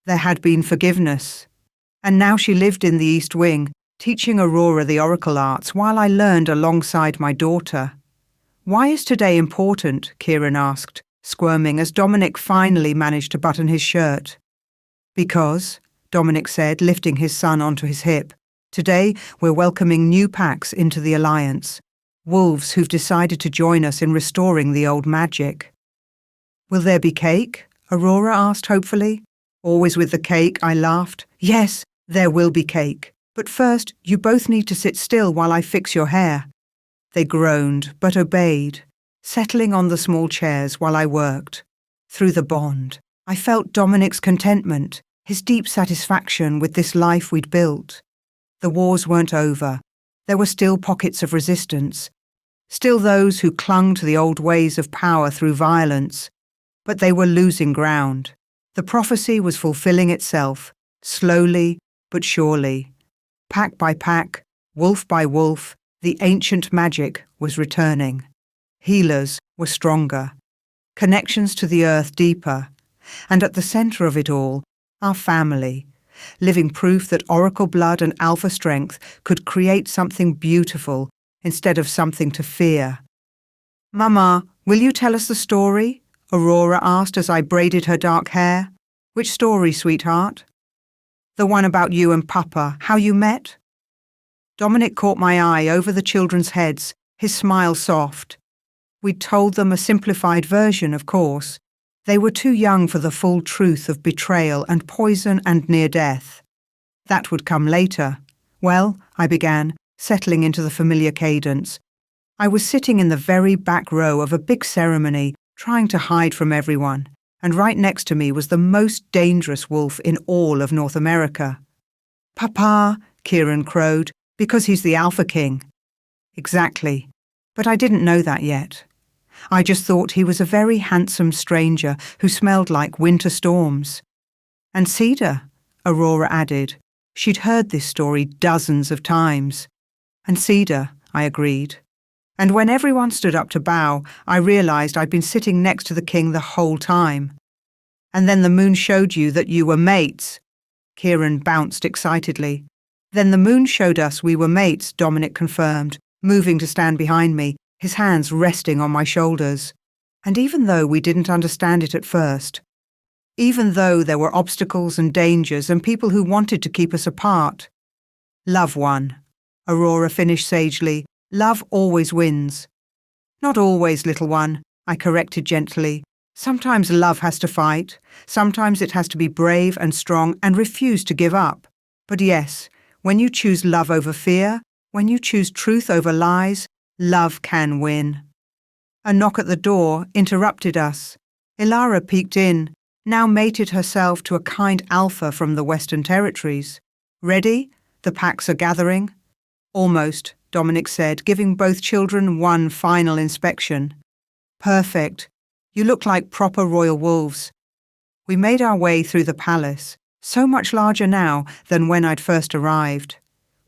there had been forgiveness. And now she lived in the East Wing, teaching Aurora the oracle arts while I learned alongside my daughter. Why is today important? Kieran asked, squirming as Dominic finally managed to button his shirt. Because, Dominic said, lifting his son onto his hip, today we're welcoming new packs into the Alliance. Wolves who've decided to join us in restoring the old magic. Will there be cake? Aurora asked hopefully. Always with the cake, I laughed. Yes, there will be cake. But first, you both need to sit still while I fix your hair. They groaned, but obeyed, settling on the small chairs while I worked. Through the bond, I felt Dominic's contentment, his deep satisfaction with this life we'd built. The wars weren't over. There were still pockets of resistance. Still those who clung to the old ways of power through violence. But they were losing ground. The prophecy was fulfilling itself, slowly but surely. Pack by pack, wolf by wolf, the ancient magic was returning. Healers were stronger. Connections to the earth deeper. And at the centre of it all, our family, living proof that oracle blood and alpha strength could create something beautiful instead of something to fear. Mama, will you tell us the story? Aurora asked as I braided her dark hair. Which story, sweetheart? The one about you and Papa, how you met? Dominic caught my eye over the children's heads, his smile soft. We'd told them a simplified version, of course. They were too young for the full truth of betrayal and poison and near death. That would come later. Well, I began, settling into the familiar cadence. I was sitting in the very back row of a big ceremony, trying to hide from everyone, and right next to me was the most dangerous wolf in all of North America. Papa, Kieran crowed, because he's the Alpha King. Exactly, but I didn't know that yet. I just thought he was a very handsome stranger who smelled like winter storms. And cedar, Aurora added. She'd heard this story dozens of times. And cedar, I agreed. And when everyone stood up to bow, I realized I'd been sitting next to the king the whole time. And then the moon showed you that you were mates. Kieran bounced excitedly. Then the moon showed us we were mates, Dominic confirmed, moving to stand behind me, his hands resting on my shoulders. And even though we didn't understand it at first, even though there were obstacles and dangers and people who wanted to keep us apart, love won. Aurora finished sagely. Love always wins. Not always, little one, I corrected gently. Sometimes love has to fight. Sometimes it has to be brave and strong and refuse to give up. But yes, when you choose love over fear, when you choose truth over lies, love can win. A knock at the door interrupted us. Ilara peeked in, now mated herself to a kind alpha from the Western Territories. Ready? The packs are gathering. Almost, Dominic said, giving both children one final inspection. Perfect. You look like proper royal wolves. We made our way through the palace, so much larger now than when I'd first arrived.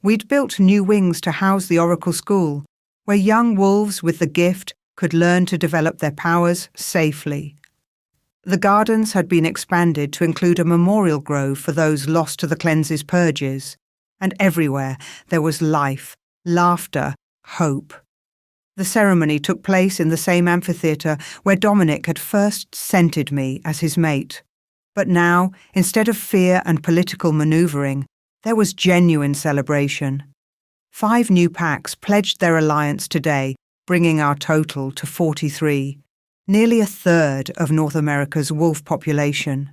We'd built new wings to house the Oracle School, where young wolves with the gift could learn to develop their powers safely. The gardens had been expanded to include a memorial grove for those lost to the cleanse's purges, and everywhere there was life, laughter, hope. The ceremony took place in the same amphitheatre where Dominic had first scented me as his mate. But now, instead of fear and political manoeuvring, there was genuine celebration. 5 new packs pledged their alliance today, bringing our total to 43, nearly a third of North America's wolf population.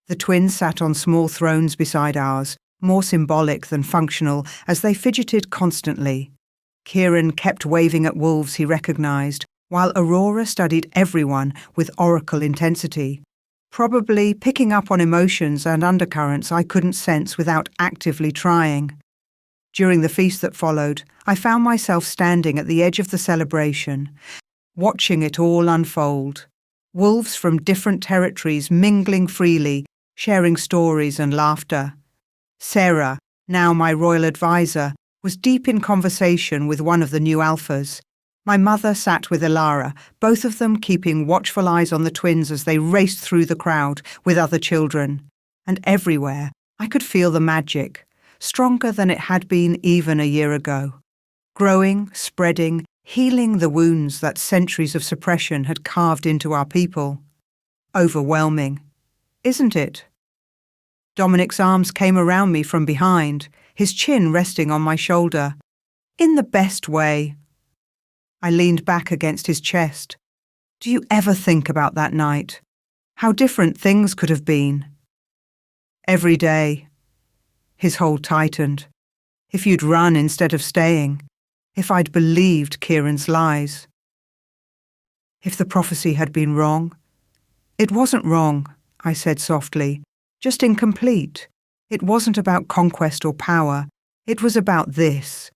The twins sat on small thrones beside ours, more symbolic than functional, as they fidgeted constantly. Kieran kept waving at wolves he recognized, while Aurora studied everyone with oracle intensity, probably picking up on emotions and undercurrents I couldn't sense without actively trying. During the feast that followed, I found myself standing at the edge of the celebration, watching it all unfold. Wolves from different territories mingling freely, sharing stories and laughter. Sarah, now my royal advisor, was deep in conversation with one of the new alphas. My mother sat with Ilara, both of them keeping watchful eyes on the twins as they raced through the crowd with other children. And everywhere, I could feel the magic, stronger than it had been even a year ago. Growing, spreading, healing the wounds that centuries of suppression had carved into our people. Overwhelming, isn't it? Dominic's arms came around me from behind, his chin resting on my shoulder. In the best way. I leaned back against his chest. Do you ever think about that night? How different things could have been? Every day. His hold tightened. If you'd run instead of staying. If I'd believed Kieran's lies. If the prophecy had been wrong. It wasn't wrong, I said softly. Just incomplete. It wasn't about conquest or power. It was about this.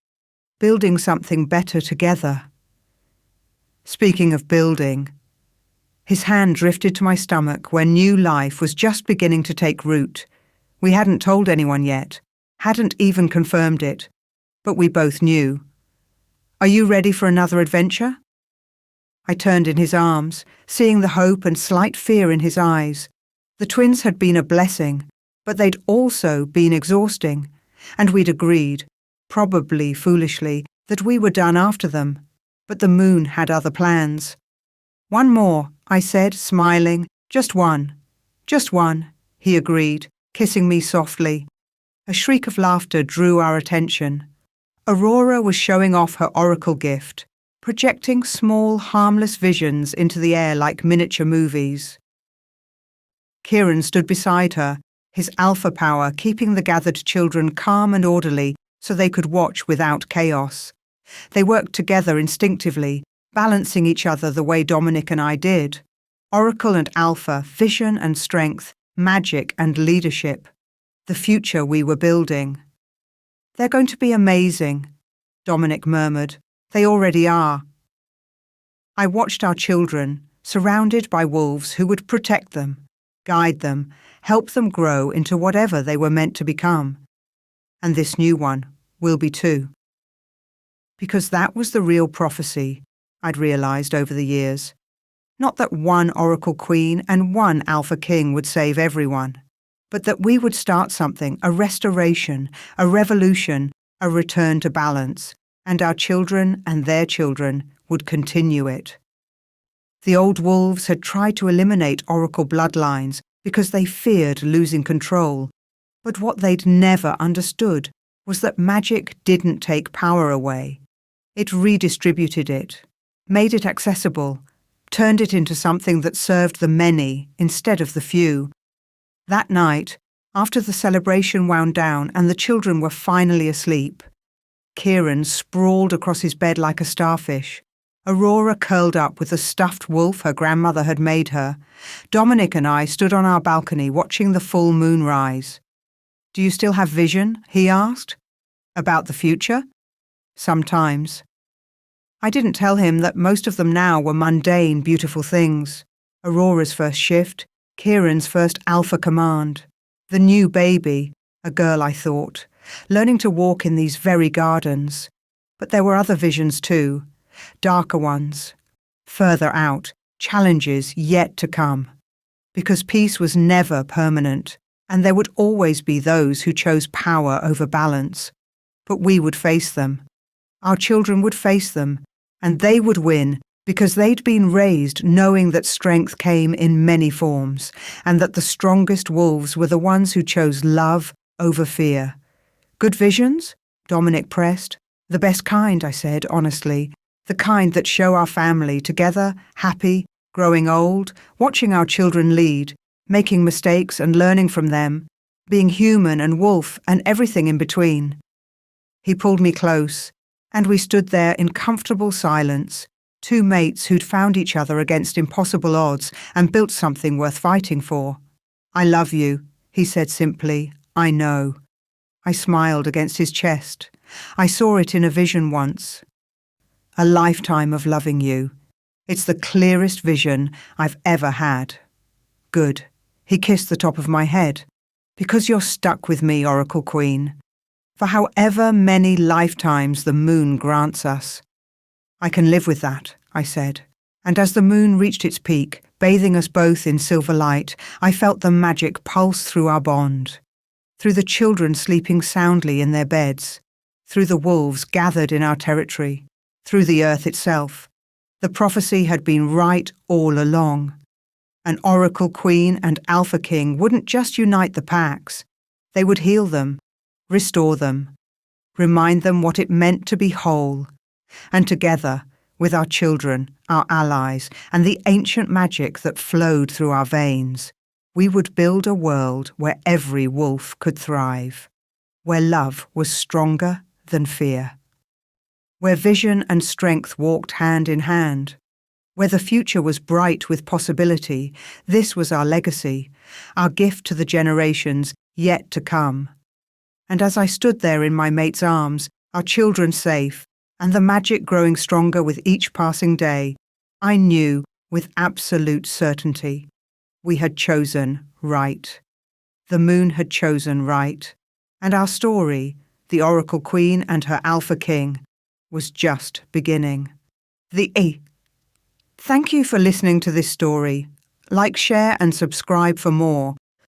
Building something better together. Speaking of building, his hand drifted to my stomach where new life was just beginning to take root. We hadn't told anyone yet, hadn't even confirmed it, but we both knew. Are you ready for another adventure? I turned in his arms, seeing the hope and slight fear in his eyes. The twins had been a blessing, but they'd also been exhausting, and we'd agreed, probably foolishly, that we were done after them. But the moon had other plans. One more, I said, smiling. Just one. Just one, he agreed, kissing me softly. A shriek of laughter drew our attention. Aurora was showing off her oracle gift, projecting small, harmless visions into the air like miniature movies. Kieran stood beside her, his alpha power keeping the gathered children calm and orderly so they could watch without chaos. They worked together instinctively, balancing each other the way Dominic and I did. Oracle and Alpha, vision and strength, magic and leadership. The future we were building. They're going to be amazing, Dominic murmured. They already are. I watched our children, surrounded by wolves who would protect them, guide them, help them grow into whatever they were meant to become. And this new one will be too. Because that was the real prophecy, I'd realized over the years. Not that one Oracle Queen and one Alpha King would save everyone, but that we would start something, a restoration, a revolution, a return to balance, and our children and their children would continue it. The old wolves had tried to eliminate Oracle bloodlines because they feared losing control, but what they'd never understood was that magic didn't take power away. It redistributed it, made it accessible, turned it into something that served the many instead of the few. That night, after the celebration wound down and the children were finally asleep, Kieran sprawled across his bed like a starfish, Aurora curled up with the stuffed wolf her grandmother had made her. Dominic and I stood on our balcony watching the full moon rise. "Do you still have vision?" he asked. "About the future?" "Sometimes." I didn't tell him that most of them now were mundane, beautiful things. Aurora's first shift, Kieran's first alpha command, the new baby, a girl I thought, learning to walk in these very gardens. But there were other visions too, darker ones, further out, challenges yet to come. Because peace was never permanent, and there would always be those who chose power over balance. But we would face them. Our children would face them, and they would win because they'd been raised knowing that strength came in many forms, and that the strongest wolves were the ones who chose love over fear. "Good visions?" Dominic pressed. "The best kind," I said honestly. "The kind that show our family together, happy, growing old, watching our children lead, making mistakes and learning from them, being human and wolf and everything in between." He pulled me close, and we stood there in comfortable silence, two mates who'd found each other against impossible odds and built something worth fighting for. "I love you," he said simply. "I know." I smiled against his chest. I saw it in a vision once. "A lifetime of loving you. It's the clearest vision I've ever had." "Good." He kissed the top of my head. "Because you're stuck with me, Oracle Queen. For however many lifetimes the moon grants us." "I can live with that," I said. And as the moon reached its peak, bathing us both in silver light, I felt the magic pulse through our bond. Through the children sleeping soundly in their beds. Through the wolves gathered in our territory. Through the earth itself. The prophecy had been right all along. An Oracle Queen and Alpha King wouldn't just unite the packs. They would heal them, restore them, remind them what it meant to be whole. And together, with our children, our allies, and the ancient magic that flowed through our veins, we would build a world where every wolf could thrive, where love was stronger than fear, where vision and strength walked hand in hand, where the future was bright with possibility. This was our legacy, our gift to the generations yet to come. And as I stood there in my mate's arms, our children safe, and the magic growing stronger with each passing day, I knew with absolute certainty we had chosen right. The moon had chosen right, and our story, the Oracle Queen and her Alpha King, was just beginning. Thank you for listening to this story. Like, share and subscribe for more,